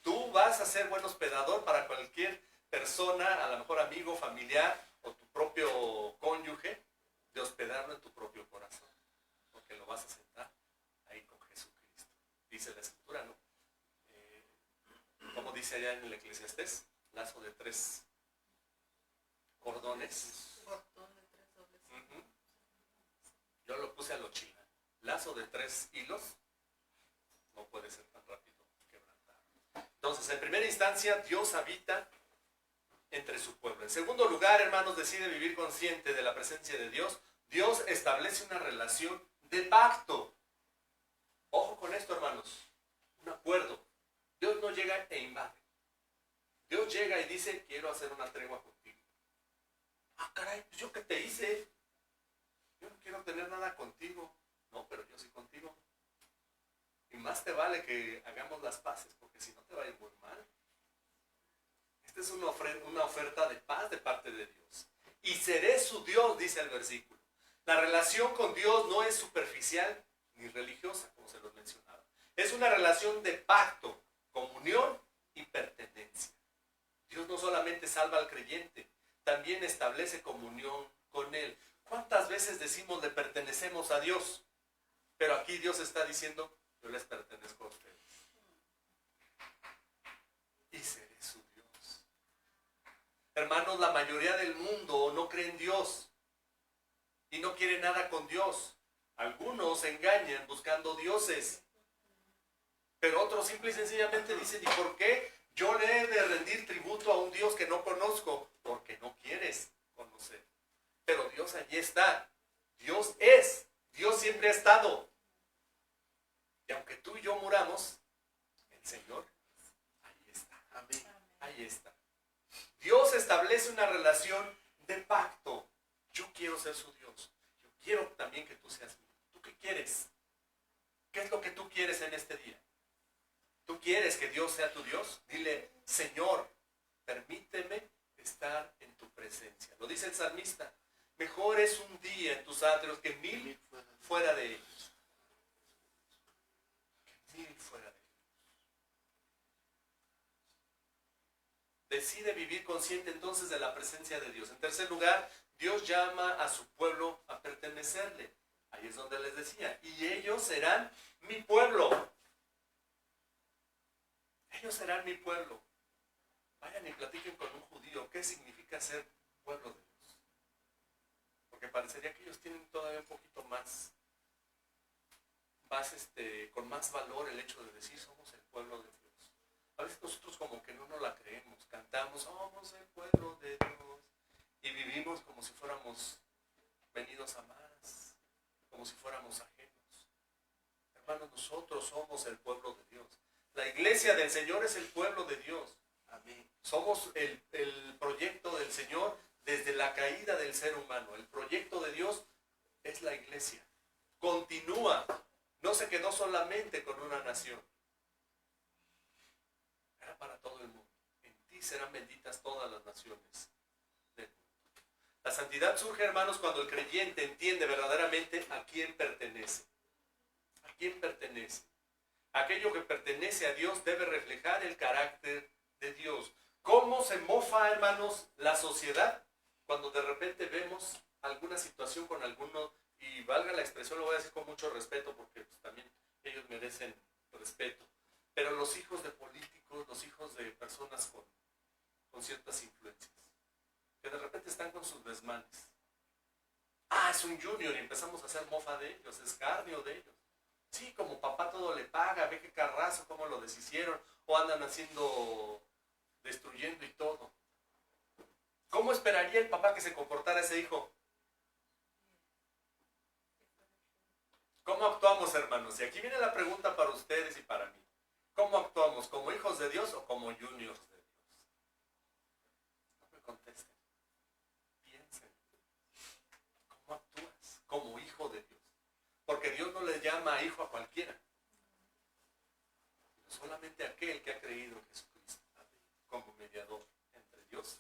tú vas a ser buen hospedador para cualquier persona, a lo mejor amigo, familiar o tu propio cónyuge, de hospedarlo en tu propio corazón. Porque lo vas a sentar ahí con Jesucristo. Dice la Escritura, ¿no? Como dice allá en el Eclesiastés, lazo de 3 cordones. Uh-huh. Yo lo puse a lo china. Lazo de 3 hilos no puede ser tan rápido quebrantado. Entonces, en primera instancia, Dios habita entre su pueblo. En segundo lugar, hermanos, decide vivir consciente de la presencia de Dios. Dios establece una relación de pacto. Ojo con esto, hermanos. Un acuerdo. Dios no llega e invade. Dios llega y dice, quiero hacer una tregua contigo. Ah, caray, pues ¿yo qué te hice? Yo no quiero tener nada contigo. No, pero yo sí contigo. Y más te vale que hagamos las paces, porque si no te va a ir muy mal. Esta es una oferta de paz de parte de Dios. Y seré su Dios, dice el versículo. La relación con Dios no es superficial ni religiosa, como se los mencionaba. Es una relación de pacto, comunión y pertenencia. Dios no solamente salva al creyente, también establece comunión con Él. ¿Cuántas veces decimos le pertenecemos a Dios? Pero aquí Dios está diciendo, yo les pertenezco a ustedes. Y seré su Dios. Hermanos, la mayoría del mundo no cree en Dios y no quiere nada con Dios. Algunos se engañan buscando dioses. Pero otros simple y sencillamente dicen, ¿y por qué yo le he de rendir tributo a un Dios que no conozco? Porque no quieres conocer. Pero Dios allí está. Dios es. Dios siempre ha estado. Y aunque tú y yo muramos, el Señor, ahí está. Amén. Ahí está. Dios establece una relación de pacto. Yo quiero ser su Dios. Yo quiero también que tú seas mío. ¿Tú qué quieres? ¿Qué es lo que tú quieres en este día? ¿Tú quieres que Dios sea tu Dios? Dile, Señor, permíteme estar en tu presencia. Lo dice el salmista. Mejor es un día en tus atrios que 1000 fuera de ellos. Que 1000 fuera de ellos. Decide vivir consciente entonces de la presencia de Dios. En tercer lugar, Dios llama a su pueblo a pertenecerle. Ahí es donde les decía, y ellos serán mi pueblo. Ellos serán mi pueblo. Vayan y platiquen con un judío qué significa ser pueblo de Dios. Porque parecería que ellos tienen todavía un poquito más con más valor el hecho de decir somos el pueblo de Dios. A veces nosotros como que no nos la creemos. Cantamos, somos el pueblo de Dios. Y vivimos como si fuéramos venidos a más. Como si fuéramos ajenos. Hermanos, nosotros somos el pueblo de Dios. La iglesia del Señor es el pueblo de Dios. Amén. Somos el proyecto del Señor desde la caída del ser humano. El proyecto de Dios es la iglesia. Continúa. No se quedó solamente con una nación. Era para todo el mundo. En ti serán benditas todas las naciones del mundo. La santidad surge, hermanos, cuando el creyente entiende verdaderamente a quién pertenece. ¿A quién pertenece? Aquello que pertenece a Dios debe reflejar el carácter de Dios. ¿Cómo se mofa, hermanos, la sociedad cuando de repente vemos alguna situación con alguno, y valga la expresión, lo voy a decir con mucho respeto porque pues, también ellos merecen respeto, pero los hijos de políticos, los hijos de personas con ciertas influencias, que de repente están con sus desmanes. Ah, es un junior y empezamos a hacer mofa de ellos, escarnio de ellos. Sí, como papá todo le paga, ve qué carrazo, cómo lo deshicieron, o andan destruyendo y todo. ¿Cómo esperaría el papá que se comportara ese hijo? ¿Cómo actuamos, hermanos? Y aquí viene la pregunta para ustedes y para mí. ¿Cómo actuamos? ¿Como hijos de Dios o como juniors de Dios? No me contesten. Piensen. ¿Cómo actúas? Como hijo de Dios. Porque Dios no le llama hijo a cualquiera. Solamente aquel que ha creído en Jesucristo como mediador entre Dios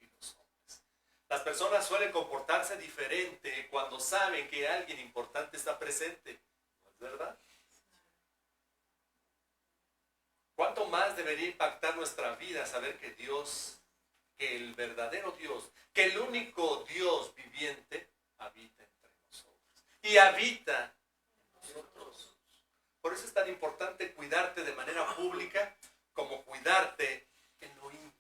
y los hombres. Las personas suelen comportarse diferente cuando saben que alguien importante está presente. ¿No es verdad? ¿Cuánto más debería impactar nuestra vida saber que Dios, que el verdadero Dios, que el único Dios viviente habita entre nosotros? Y habita en nosotros. Por eso es tan importante cuidarte de manera pública como cuidarte en lo íntimo.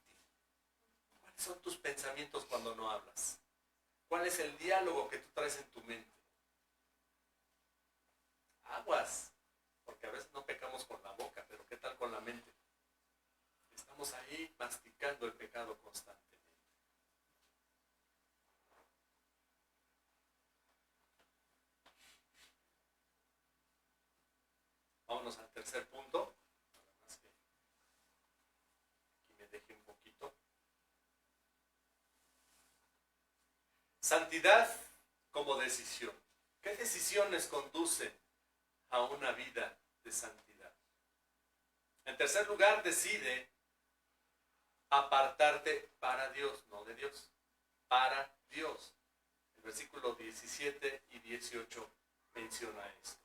¿Cuáles son tus pensamientos cuando no hablas? ¿Cuál es el diálogo que tú traes en tu mente? Aguas, porque a veces no pecamos con la boca, pero ¿qué tal con la mente? Estamos ahí masticando el pecado constantemente. Vámonos al tercer punto. Nada más que aquí me deje un poquito. Santidad como decisión. ¿Qué decisiones conducen a una vida de santidad? En tercer lugar, decide apartarte para Dios, no de Dios, para Dios. El versículo 17 y 18 menciona esto.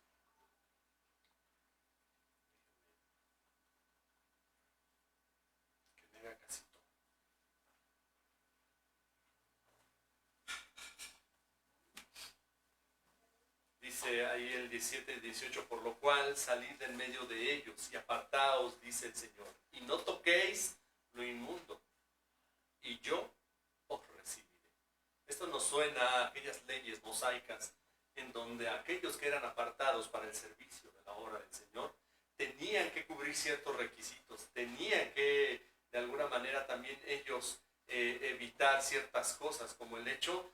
Dice ahí el 17 y 18, por lo cual salid en medio de ellos y apartaos, dice el Señor, y no toquéis lo inmundo, y yo os recibiré. Esto nos suena a aquellas leyes mosaicas en donde aquellos que eran apartados para el servicio de la obra del Señor tenían que cubrir ciertos requisitos, tenían que de alguna manera también ellos evitar ciertas cosas, como el hecho,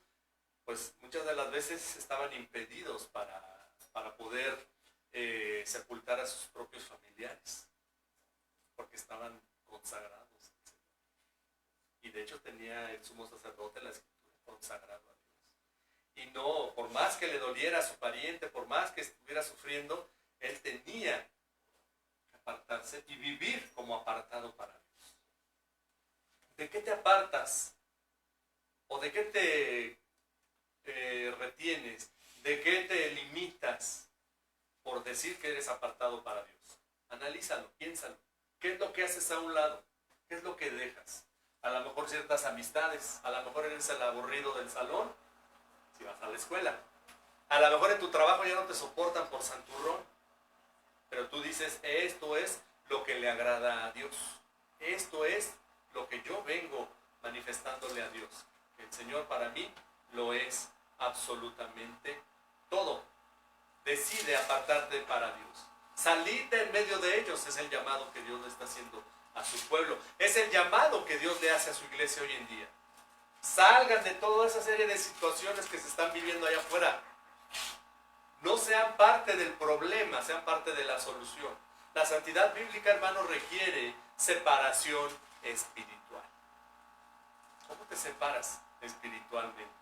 pues muchas de las veces estaban impedidos para poder sepultar a sus propios familiares, porque estaban consagrados. Y de hecho tenía el sumo sacerdote la escritura consagrado a Dios. Y no, por más que le doliera a su pariente, por más que estuviera sufriendo, él tenía que apartarse y vivir como apartado para Dios. ¿De qué te apartas? ¿O de qué te retienes? ¿De qué te limitas por decir que eres apartado para Dios? Analízalo, piénsalo. ¿Qué es lo que haces a un lado? ¿Qué es lo que dejas? A lo mejor ciertas amistades, a lo mejor eres el aburrido del salón, si vas a la escuela. A lo mejor en tu trabajo ya no te soportan por santurrón, pero tú dices, esto es lo que le agrada a Dios. Esto es lo que yo vengo manifestándole a Dios. El Señor para mí lo es absolutamente todo. Decide apartarte para Dios. Salir de en medio de ellos es el llamado que Dios le está haciendo a su pueblo. Es el llamado que Dios le hace a su iglesia hoy en día. Salgan de toda esa serie de situaciones que se están viviendo allá afuera. No sean parte del problema, sean parte de la solución. La santidad bíblica, hermano, requiere separación espiritual. ¿Cómo te separas espiritualmente?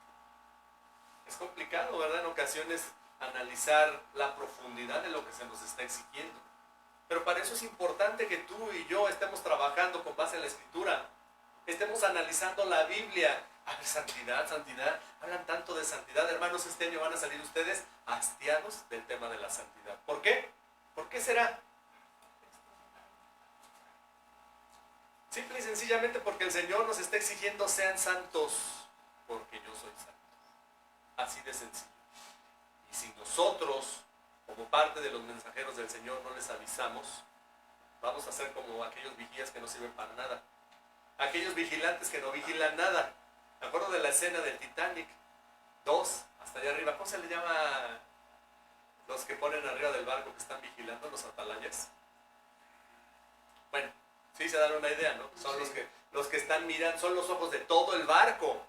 Es complicado, ¿verdad? En ocasiones analizar la profundidad de lo que se nos está exigiendo. Pero para eso es importante que tú y yo estemos trabajando con base en la Escritura. Estemos analizando la Biblia. A ver, santidad, santidad. Hablan tanto de santidad, hermanos. Este año van a salir ustedes hastiados del tema de la santidad. ¿Por qué? ¿Por qué será? Simple y sencillamente porque el Señor nos está exigiendo sean santos, porque yo soy santo. Así de sencillo. Y si nosotros, como parte de los mensajeros del Señor, no les avisamos, vamos a ser como aquellos vigías que no sirven para nada. Aquellos vigilantes que no vigilan nada. Me acuerdo de la escena del Titanic 2, hasta allá arriba. ¿Cómo se le llama los que ponen arriba del barco que están vigilando, los atalayas? Bueno, sí se dan una idea, ¿no? Son los que están mirando, son los ojos de todo el barco,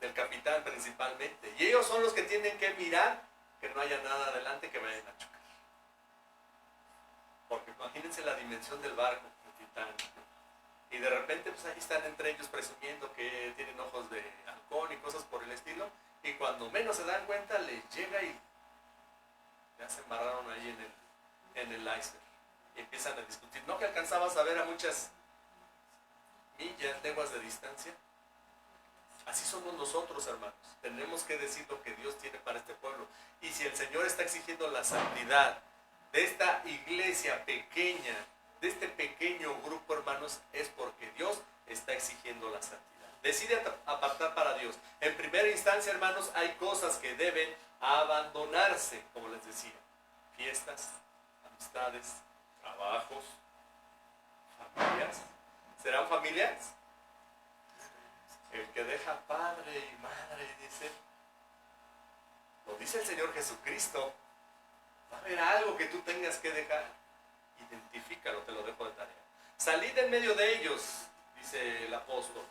del capitán principalmente. Y ellos son los que tienen que mirar que no haya nada adelante que vayan a chocar. Porque imagínense la dimensión del barco, el Titanic, ¿no? Y de repente pues ahí están entre ellos presumiendo que tienen ojos de halcón y cosas por el estilo, y cuando menos se dan cuenta les llega y ya se embarraron ahí en el iceberg. Y empiezan a discutir. ¿No que alcanzabas a ver a muchas millas, leguas de distancia? Así somos nosotros, hermanos. Tenemos que decir lo que Dios tiene para este pueblo. Y si el Señor está exigiendo la santidad de esta iglesia pequeña, de este pequeño grupo, hermanos, es porque Dios está exigiendo la santidad. Decide apartar para Dios. En primera instancia, hermanos, hay cosas que deben abandonarse, como les decía. Fiestas, amistades, trabajos, familias. ¿Serán familias? El que deja padre y madre, dice, lo dice el Señor Jesucristo. Va a haber algo que tú tengas que dejar. Identifícalo, te lo dejo de tarea. Salid en medio de ellos, dice el apóstol.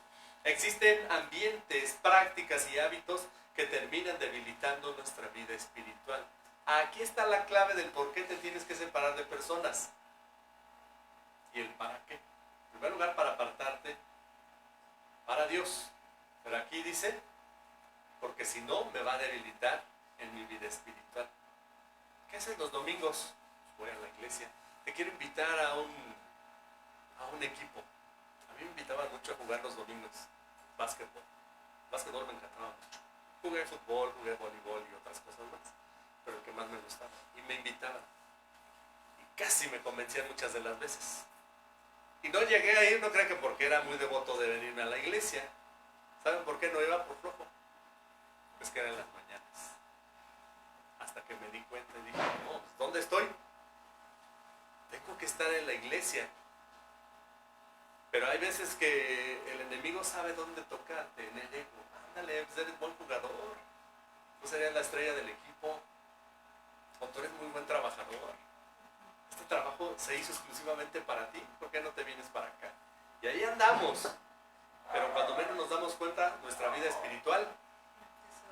Existen ambientes, prácticas y hábitos que terminan debilitando nuestra vida espiritual. Aquí está la clave del por qué te tienes que separar de personas. ¿Y el para qué? En primer lugar, para apartarte para Dios. Pero aquí dice, porque si no, me va a debilitar en mi vida espiritual. ¿Qué haces los domingos? Voy a la iglesia. Te quiero invitar a un equipo. A mí me invitaban mucho a jugar los domingos. Básquetbol. Básquetbol me encantaba mucho. Jugué fútbol, jugué voleibol y otras cosas más. Pero el que más me gustaba. Y me invitaban. Y casi me convencían muchas de las veces. Y no llegué a ir, no creo que porque era muy devoto de venirme a la iglesia. ¿Saben por qué no iba? Por flojo. Pues que era en las mañanas. Hasta que me di cuenta y dije, no, ¿dónde estoy? Tengo que estar en la iglesia. Pero hay veces que el enemigo sabe dónde tocarte, en el ego. Ándale, pues eres buen jugador. Tú serías la estrella del equipo. O tú eres muy buen trabajador. Este trabajo se hizo exclusivamente para ti. ¿Por qué no te vienes para acá? Y ahí andamos. Pero cuando menos nos damos cuenta, nuestra vida espiritual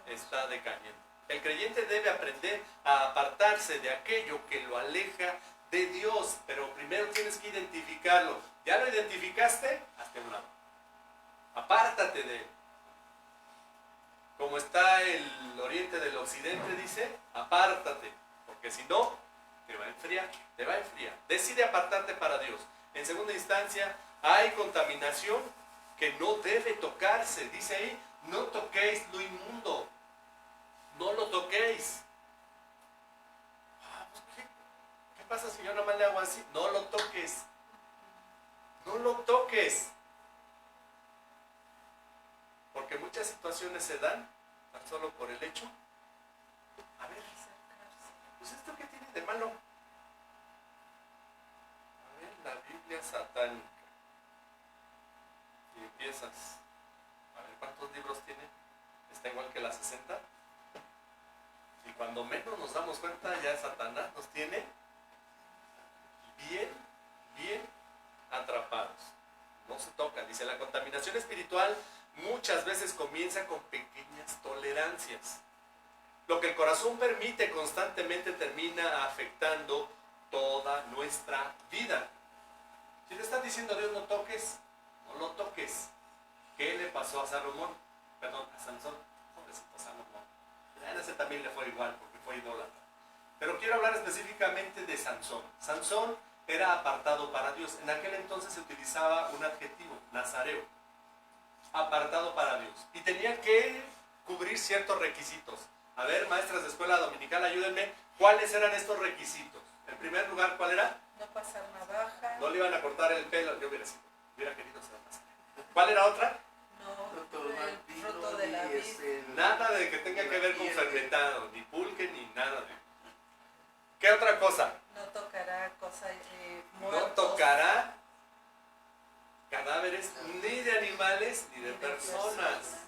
está decayendo. El creyente debe aprender a apartarse de aquello que lo aleja de Dios. Pero primero tienes que identificarlo. ¿Ya lo identificaste? Hazte a un lado. Apártate de él. Como está el oriente del occidente, dice, apártate. Porque si no, te va a enfriar. Te va a enfriar. Decide apartarte para Dios. En segunda instancia, hay contaminación que no debe tocarse. Dice ahí, no toquéis lo inmundo. No lo toquéis. Pues, ¿qué pasa si yo nomás le hago así? No lo toques. No lo toques. Porque muchas situaciones se dan tan solo por el hecho. A ver, pues esto qué tiene de malo. A ver, la Biblia satánica. Y empiezas. A ver, ¿cuántos libros tiene? Está igual que la 60. Y cuando menos nos damos cuenta, ya Satanás nos tiene bien atrapados. No se tocan. Dice, la contaminación espiritual muchas veces comienza con pequeñas tolerancias. Lo que el corazón permite constantemente termina afectando toda nuestra vida. Si te está diciendo Dios no toques, no lo toques. ¿Qué le pasó a Salomón? Perdón, a Sansón. Pobrecito Salomón. A ese también le fue igual porque fue idólatra. Pero quiero hablar específicamente de Sansón. Sansón era apartado para Dios. En aquel entonces se utilizaba un adjetivo, nazareo. Apartado para Dios. Y tenía que cubrir ciertos requisitos. A ver, maestras de escuela dominical, ayúdenme. ¿Cuáles eran estos requisitos? En primer lugar, ¿cuál era? No pasar navaja. No le iban a cortar el pelo. Yo hubiera querido ser más. ¿Cuál era otra? No, el fruto de la vid. Nada de que tenga que ver con fermentado, ni pulque, ni nada de... ¿Qué otra cosa? No tocará cosas No muertos. tocará cadáveres ni de animales ni de personas.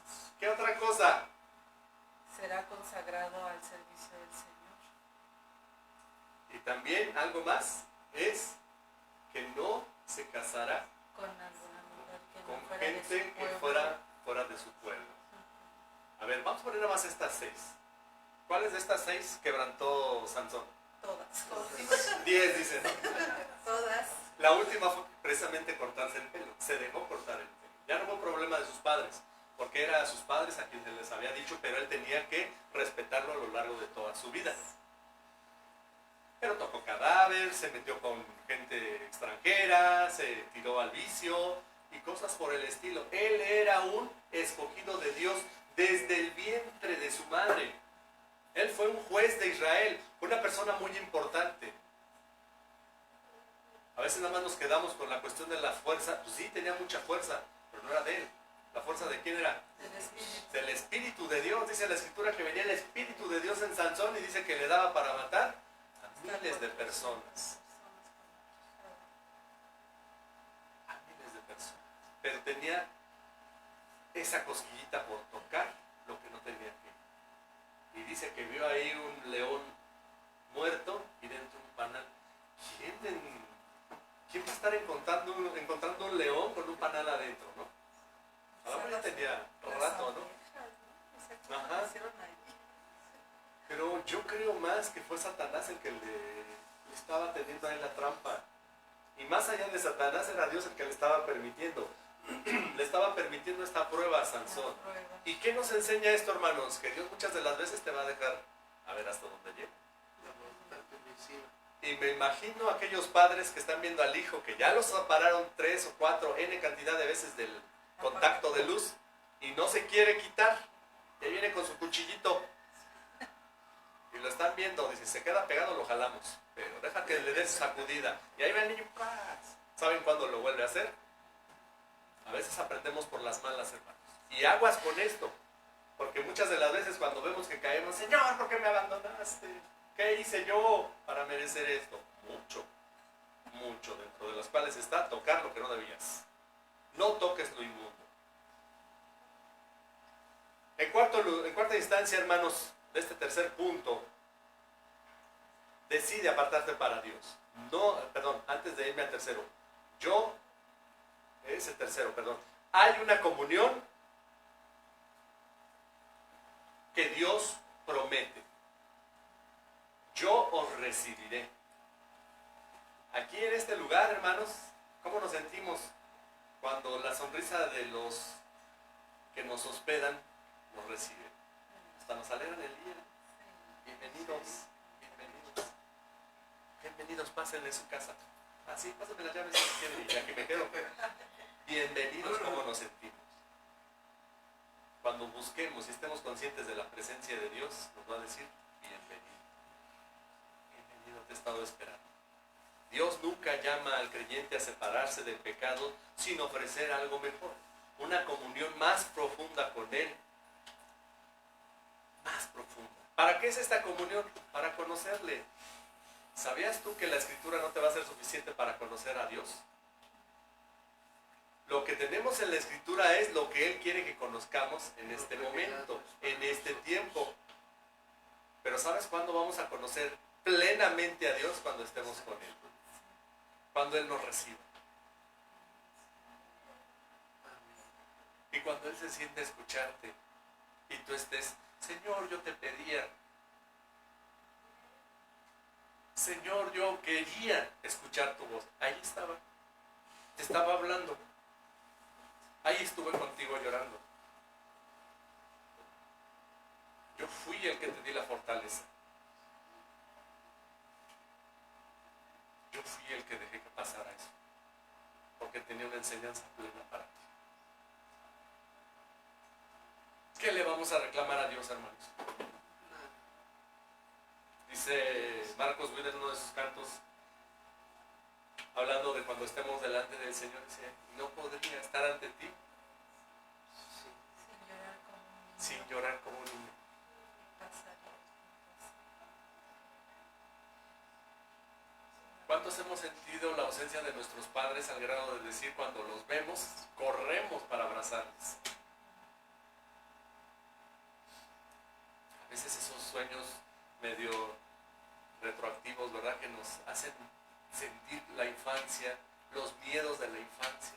¿Qué otra cosa? Será consagrado al servicio del Señor. Y también algo más es que no se casará Con alguna mujer que no con fuera de su gente que pueblo. fuera de su pueblo. A ver, vamos a poner nada más estas 6. ¿Cuáles de estas 6 quebrantó Sansón? Todas. 10 dicen. Todas. La última fue precisamente cortarse el pelo. Se dejó cortar el pelo. Ya no hubo problema de sus padres, porque era a sus padres a quienes les había dicho, pero él tenía que respetarlo a lo largo de toda su vida. Pero tocó cadáver, se metió con gente extranjera, se tiró al vicio y cosas por el estilo. Él era un escogido de Dios desde el vientre de su madre. Él fue un juez de Israel, una persona muy importante. A veces nada más nos quedamos con la cuestión de la fuerza. Pues sí, tenía mucha fuerza, pero no era de él. ¿La fuerza de quién era? Del Espíritu de Dios. Dice la Escritura que venía el Espíritu de Dios en Sansón y dice que le daba para matar a miles de personas. A miles de personas. Pero tenía esa cosquillita por tocar lo que no tenía que. Y dice que vio ahí un león muerto y dentro un panal. ¿Quién va a estar encontrando un león con un panal adentro, no? A lo mejor ya tenía rato, ¿no? Ajá. Pero yo creo más que fue Satanás el que le estaba teniendo ahí la trampa. Y más allá de Satanás era Dios el que le estaba permitiendo. Le estaba permitiendo esta prueba a Sansón. ¿Y qué nos enseña esto, hermanos? Que Dios muchas de las veces te va a dejar a ver hasta dónde llega. Y me imagino a aquellos padres que están viendo al hijo que ya lo separaron 3 o 4, n cantidad de veces del contacto de luz y no se quiere quitar. Y ahí viene con su cuchillito y lo están viendo. Dice, se queda pegado, lo jalamos, pero deja que le des sacudida. Y ahí va el niño. ¿Saben cuándo lo vuelve a hacer? A veces aprendemos por las malas, hermanos. Y aguas con esto, porque muchas de las veces cuando vemos que caemos, Señor, ¿por qué me abandonaste? ¿Qué hice yo para merecer esto? Mucho, mucho, dentro de los cuales está tocar lo que no debías. No toques lo inmundo. En cuarta instancia, hermanos, de este tercer punto, decide apartarte para Dios. No, perdón, antes de irme al tercero. Hay una comunión que Dios promete. Yo os recibiré. Aquí en este lugar, hermanos, ¿cómo nos sentimos cuando la sonrisa de los que nos hospedan nos recibe? Hasta nos alegran el día. Bienvenidos, bienvenidos. Bienvenidos, pásenle su casa. Así, pásenme las llaves si quieren y ya que me quedo. Bienvenidos, ¿cómo nos sentimos? Cuando busquemos y estemos conscientes de la presencia de Dios, nos va a decir, bienvenido. Bienvenido, te he estado esperando. Dios nunca llama al creyente a separarse del pecado sin ofrecer algo mejor. Una comunión más profunda con Él. Más profunda. ¿Para qué es esta comunión? Para conocerle. ¿Sabías tú que la Escritura no te va a ser suficiente para conocer a Dios? Lo que tenemos en la Escritura es lo que Él quiere que conozcamos en este momento, en este tiempo. Pero ¿sabes cuándo vamos a conocer plenamente a Dios? Cuando estemos con Él. Cuando Él nos reciba. Y cuando Él se siente a escucharte y tú estés, Señor, yo te pedía. Señor, yo quería escuchar tu voz. Ahí estaba. Te estaba hablando. Ahí estuve contigo llorando. Yo fui el que te di la fortaleza. Yo fui el que dejé que pasara eso. Porque tenía una enseñanza plena para ti. ¿Qué le vamos a reclamar a Dios, hermanos? Dice Marcos Witt en uno de sus cantos, hablando de cuando estemos delante del Señor, dice, no podría estar ante ti sin llorar como un niño. ¿Cuántos hemos sentido la ausencia de nuestros padres al grado de decir cuando los vemos, corremos para abrazarles? A veces esos sueños medio retroactivos, ¿verdad? Que nos hacen sentir la infancia, los miedos de la infancia,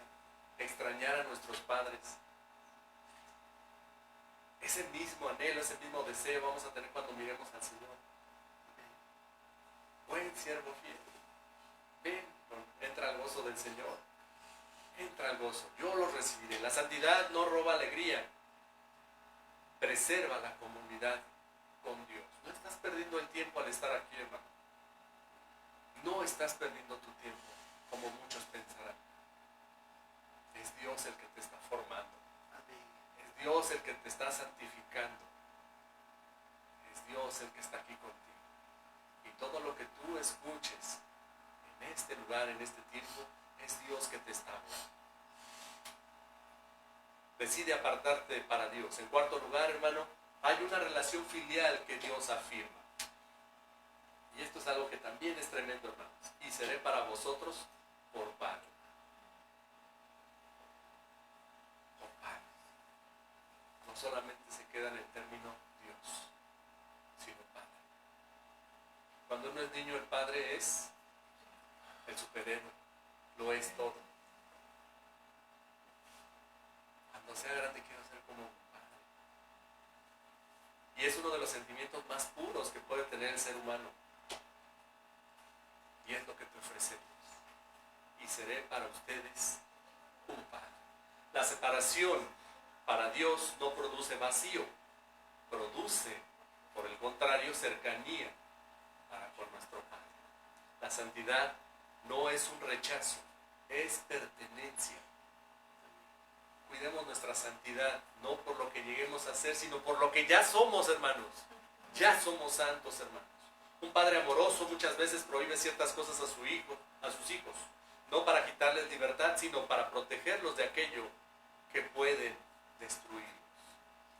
extrañar a nuestros padres. Ese mismo anhelo, ese mismo deseo vamos a tener cuando miremos al Señor. Buen siervo fiel, ven, entra al gozo del Señor. Entra al gozo, yo lo recibiré. La santidad no roba alegría, preserva la comunidad con Dios. No estás perdiendo el tiempo al estar aquí, hermano. No estás perdiendo tu tiempo, como muchos pensarán. Es Dios el que te está formando. Es Dios el que te está santificando. Es Dios el que está aquí contigo. Y todo lo que tú escuches en este lugar, en este tiempo, es Dios que te está hablando. Decide apartarte para Dios. En cuarto lugar, hermano, hay una relación filial que Dios afirma. Y esto es algo que también es tremendo, hermanos. Y seré para vosotros por padre. Por padre. No solamente se queda en el término Dios, sino Padre. Cuando uno es niño, el Padre es el superhéroe. Lo es todo. Cuando sea grande quiero ser como un padre. Y es uno de los sentimientos más puros que puede tener el ser humano. Y es lo que te ofrecemos. Y seré para ustedes un padre. La separación para Dios no produce vacío. Produce, por el contrario, cercanía para con nuestro Padre. La santidad no es un rechazo, es pertenencia. Cuidemos nuestra santidad, no por lo que lleguemos a ser, sino por lo que ya somos, hermanos. Ya somos santos, hermanos. Un padre amoroso muchas veces prohíbe ciertas cosas a sus hijos, no para quitarles libertad, sino para protegerlos de aquello que pueden destruirlos.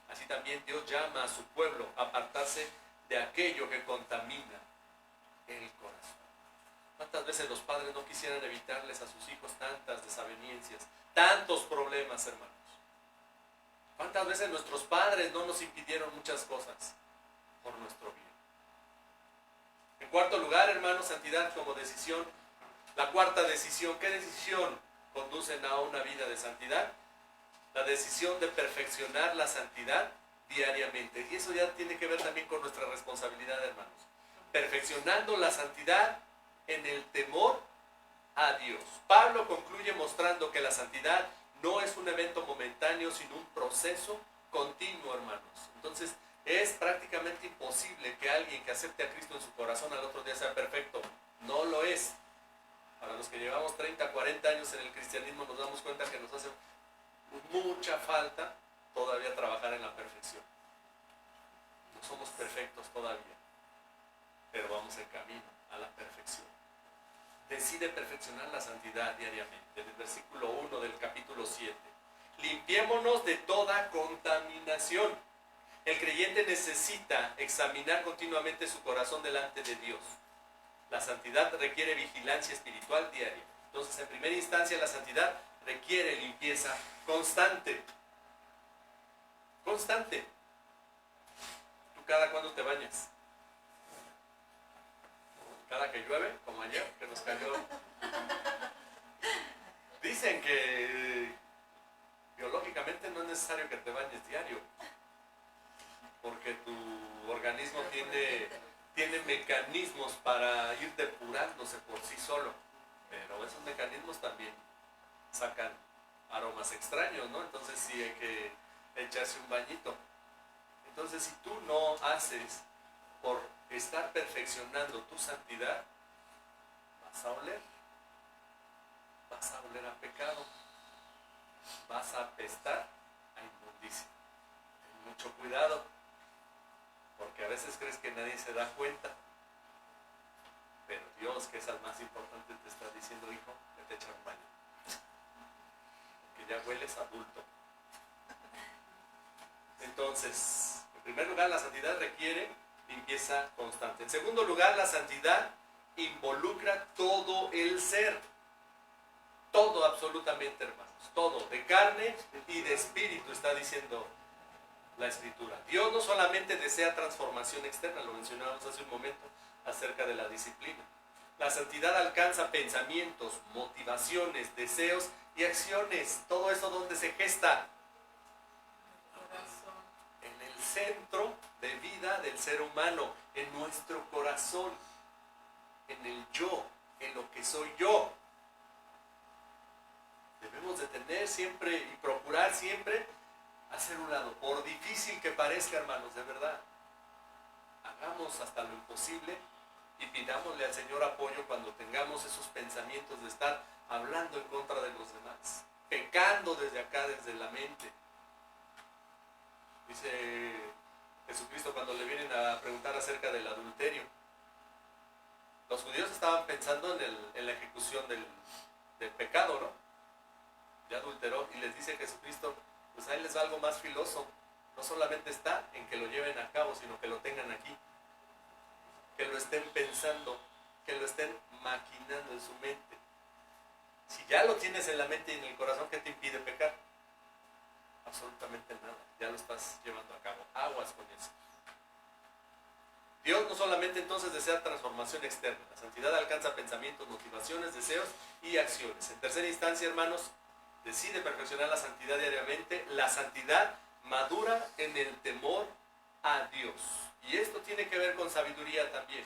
Así también Dios llama a su pueblo a apartarse de aquello que contamina el corazón. ¿Cuántas veces los padres no quisieran evitarles a sus hijos tantas desavenencias, tantos problemas, hermanos? ¿Cuántas veces nuestros padres no nos impidieron muchas cosas por nuestro bien? En cuarto lugar, hermanos, santidad como decisión. La cuarta decisión, ¿qué decisión conducen a una vida de santidad? La decisión de perfeccionar la santidad diariamente. Y eso ya tiene que ver también con nuestra responsabilidad, hermanos. Perfeccionando la santidad en el temor a Dios. Pablo concluye mostrando que la santidad no es un evento momentáneo, sino un proceso continuo, hermanos. Entonces, es prácticamente imposible que alguien que acepte a Cristo en su corazón al otro día sea perfecto. No lo es. Para los que llevamos 30, 40 años en el cristianismo, nos damos cuenta que nos hace mucha falta todavía trabajar en la perfección. No somos perfectos todavía, pero vamos en camino a la perfección. Decide perfeccionar la santidad diariamente. En el versículo 1 del capítulo 7. Limpiémonos de toda contaminación. El creyente necesita examinar continuamente su corazón delante de Dios. La santidad requiere vigilancia espiritual diaria. Entonces, en primera instancia, la santidad requiere limpieza constante. Constante. ¿Tú cada cuándo te bañas? Cada que llueve, como ayer, que nos cayó. Dicen que biológicamente no es necesario que te bañes diario, porque tu organismo tiene mecanismos para ir depurándose por sí solo, pero esos mecanismos también sacan aromas extraños, ¿no? Entonces sí hay que echarse un bañito. Entonces, si tú no haces por estar perfeccionando tu santidad, vas a oler a pecado, vas a apestar a inmundicia. Ten mucho cuidado, porque a veces crees que nadie se da cuenta, pero Dios, que es el más importante, te está diciendo: hijo, vete a echar un baño, porque ya hueles adulto. Entonces, en primer lugar, la santidad requiere limpieza constante. En segundo lugar, la santidad involucra todo el ser. Todo, absolutamente, hermanos. Todo, de carne y de espíritu, está diciendo la Escritura. Dios no solamente desea transformación externa, lo mencionábamos hace un momento acerca de la disciplina. La santidad alcanza pensamientos, motivaciones, deseos y acciones. Todo eso, ¿dónde se gesta? En centro de vida del ser humano, en nuestro corazón, en el yo, en lo que soy yo. Debemos de tener siempre y procurar siempre hacer un lado, por difícil que parezca, hermanos, de verdad. Hagamos hasta lo imposible y pidámosle al Señor apoyo cuando tengamos esos pensamientos de estar hablando en contra de los demás, pecando desde acá, desde la mente. Dice Jesucristo cuando le vienen a preguntar acerca del adulterio. Los judíos estaban pensando en la ejecución del pecado, ¿no? Ya adulteró, y les dice Jesucristo, pues ahí les va algo más filoso. No solamente está en que lo lleven a cabo, sino que lo tengan aquí. Que lo estén pensando, que lo estén maquinando en su mente. Si ya lo tienes en la mente y en el corazón, ¿qué te impide pecar? Absolutamente nada, ya lo estás llevando a cabo. Aguas con eso. Dios no solamente entonces desea transformación externa, la santidad alcanza pensamientos, motivaciones, deseos y acciones. En tercera instancia, hermanos, decide perfeccionar la santidad diariamente. La santidad madura en el temor a Dios. Y esto tiene que ver con sabiduría también.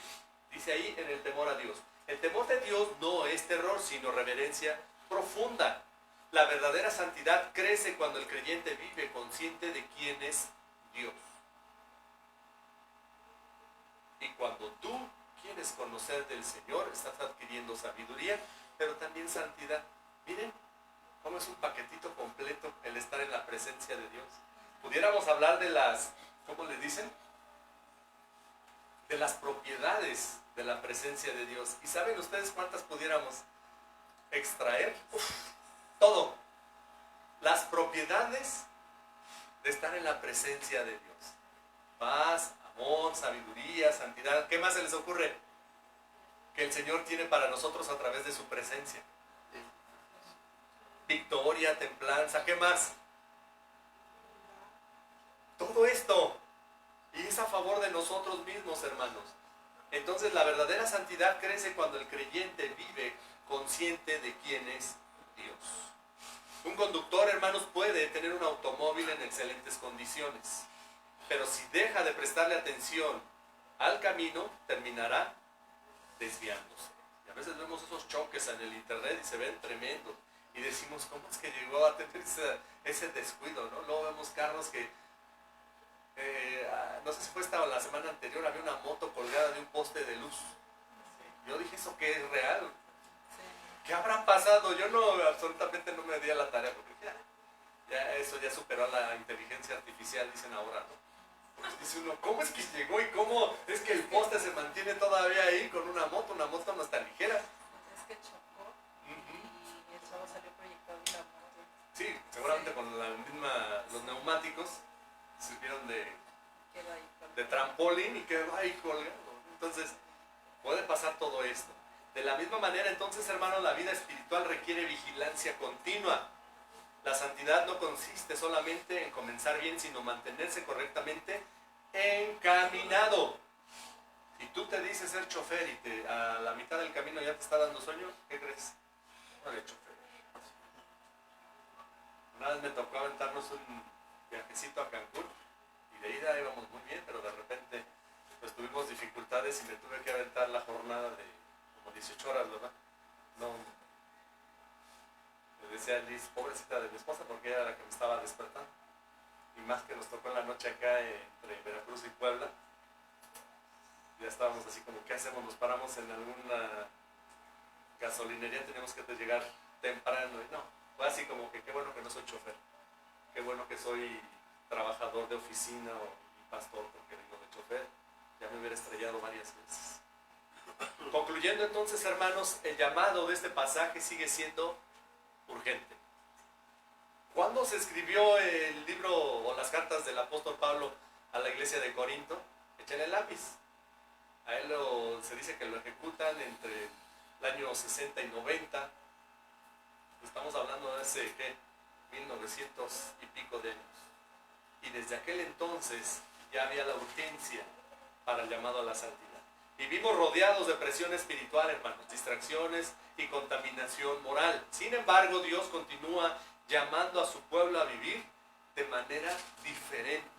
Dice ahí, en el temor a Dios. El temor de Dios no es terror, sino reverencia profunda. La verdadera santidad crece cuando el creyente vive consciente de quién es Dios. Y cuando tú quieres conocer del Señor, estás adquiriendo sabiduría, pero también santidad. Miren cómo es un paquetito completo el estar en la presencia de Dios. Pudiéramos hablar de las, ¿cómo le dicen? De las propiedades de la presencia de Dios. ¿Y saben ustedes cuántas pudiéramos extraer? Todo. Las propiedades de estar en la presencia de Dios. Paz, amor, sabiduría, santidad. ¿Qué más se les ocurre? Que el Señor tiene para nosotros a través de su presencia. Victoria, templanza, ¿qué más? Todo esto. Y es a favor de nosotros mismos, hermanos. Entonces la verdadera santidad crece cuando el creyente vive consciente de quién es Dios. Un conductor, hermanos, puede tener un automóvil en excelentes condiciones, pero si deja de prestarle atención al camino, terminará desviándose. Y a veces vemos esos choques en el internet y se ven tremendos. Y decimos, ¿cómo es que llegó a tener ese descuido, ¿no? Luego vemos carros que, no sé si fue esta o la semana anterior, había una moto colgada de un poste de luz. Yo dije, ¿eso qué es real? ¿Qué habrá pasado? Yo absolutamente no me di a la tarea, porque ya eso ya superó a la inteligencia artificial, dicen ahora, ¿no? Pues dice uno, ¿cómo es que llegó y cómo es que el poste se mantiene todavía ahí con una moto? Una moto no está ligera. Es que chocó y el chavo salió proyectado y la moto. Sí, seguramente con los neumáticos sirvieron de trampolín y quedó ahí colgado. Entonces, puede pasar todo esto. De la misma manera, entonces, hermanos, la vida espiritual requiere vigilancia continua. La santidad no consiste solamente en comenzar bien, sino mantenerse correctamente encaminado. Si tú te dices ser chofer y a la mitad del camino ya te está dando sueño, ¿qué crees? No eres chofer. Una vez me tocó aventarnos un viajecito a Cancún y de ida íbamos muy bien, pero de repente pues tuvimos dificultades y me tuve que aventar la jornada de como 18 horas, ¿verdad? No, le decía a Liz, pobrecita de mi esposa, porque era la que me estaba despertando. Y más que nos tocó en la noche acá entre Veracruz y Puebla, ya estábamos así como, ¿qué hacemos? Nos paramos en alguna gasolinería, teníamos que llegar temprano. Y no, fue así como que qué bueno que no soy chofer, qué bueno que soy trabajador de oficina o pastor, porque vengo de chofer, ya me hubiera estrellado varias veces. Concluyendo entonces, hermanos, el llamado de este pasaje sigue siendo urgente. ¿Cuándo se escribió el libro o las cartas del apóstol Pablo a la iglesia de Corinto? Échenle el lápiz. A él se dice que lo ejecutan entre el año 60 y 90. Estamos hablando de hace, ¿qué? 1900 y pico de años. Y desde aquel entonces ya había la urgencia para el llamado a la santidad. Vivimos rodeados de presión espiritual, hermanos, distracciones y contaminación moral. Sin embargo, Dios continúa llamando a su pueblo a vivir de manera diferente.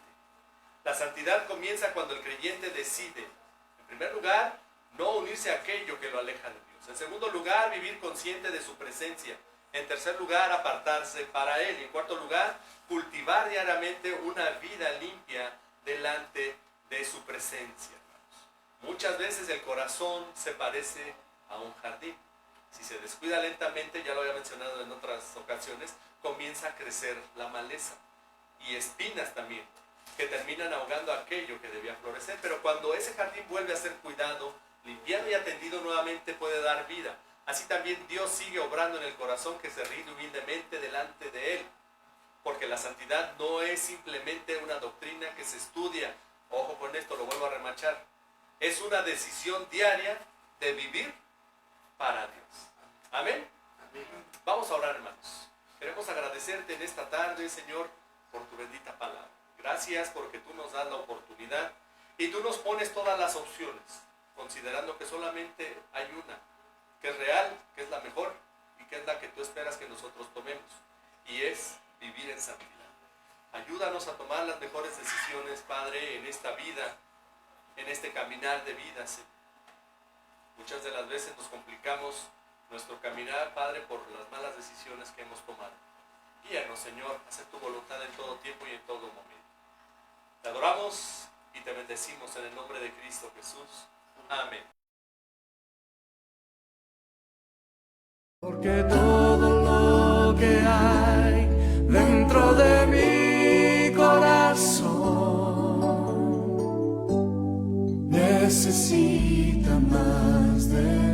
La santidad comienza cuando el creyente decide, en primer lugar, no unirse a aquello que lo aleja de Dios. En segundo lugar, vivir consciente de su presencia. En tercer lugar, apartarse para Él. Y en cuarto lugar, cultivar diariamente una vida limpia delante de su presencia. Muchas veces el corazón se parece a un jardín. Si se descuida lentamente, ya lo había mencionado en otras ocasiones, comienza a crecer la maleza y espinas también, que terminan ahogando aquello que debía florecer. Pero cuando ese jardín vuelve a ser cuidado, limpiado y atendido nuevamente, puede dar vida. Así también Dios sigue obrando en el corazón que se rinde humildemente delante de Él. Porque la santidad no es simplemente una doctrina que se estudia. Ojo con esto, lo vuelvo a remachar. Es una decisión diaria de vivir para Dios. Amén. Vamos a orar, hermanos. Queremos agradecerte en esta tarde, Señor, por tu bendita palabra. Gracias porque tú nos das la oportunidad y tú nos pones todas las opciones, considerando que solamente hay una, que es real, que es la mejor y que es la que tú esperas que nosotros tomemos, y es vivir en santidad. Ayúdanos a tomar las mejores decisiones, Padre, en esta vida, en este caminar de vida, Señor. Muchas de las veces nos complicamos nuestro caminar, Padre, por las malas decisiones que hemos tomado. Guíanos, Señor, a hacer tu voluntad en todo tiempo y en todo momento. Te adoramos y te bendecimos en el nombre de Cristo Jesús. Amén. Porque todo lo que hay dentro de mi corazón necesita más de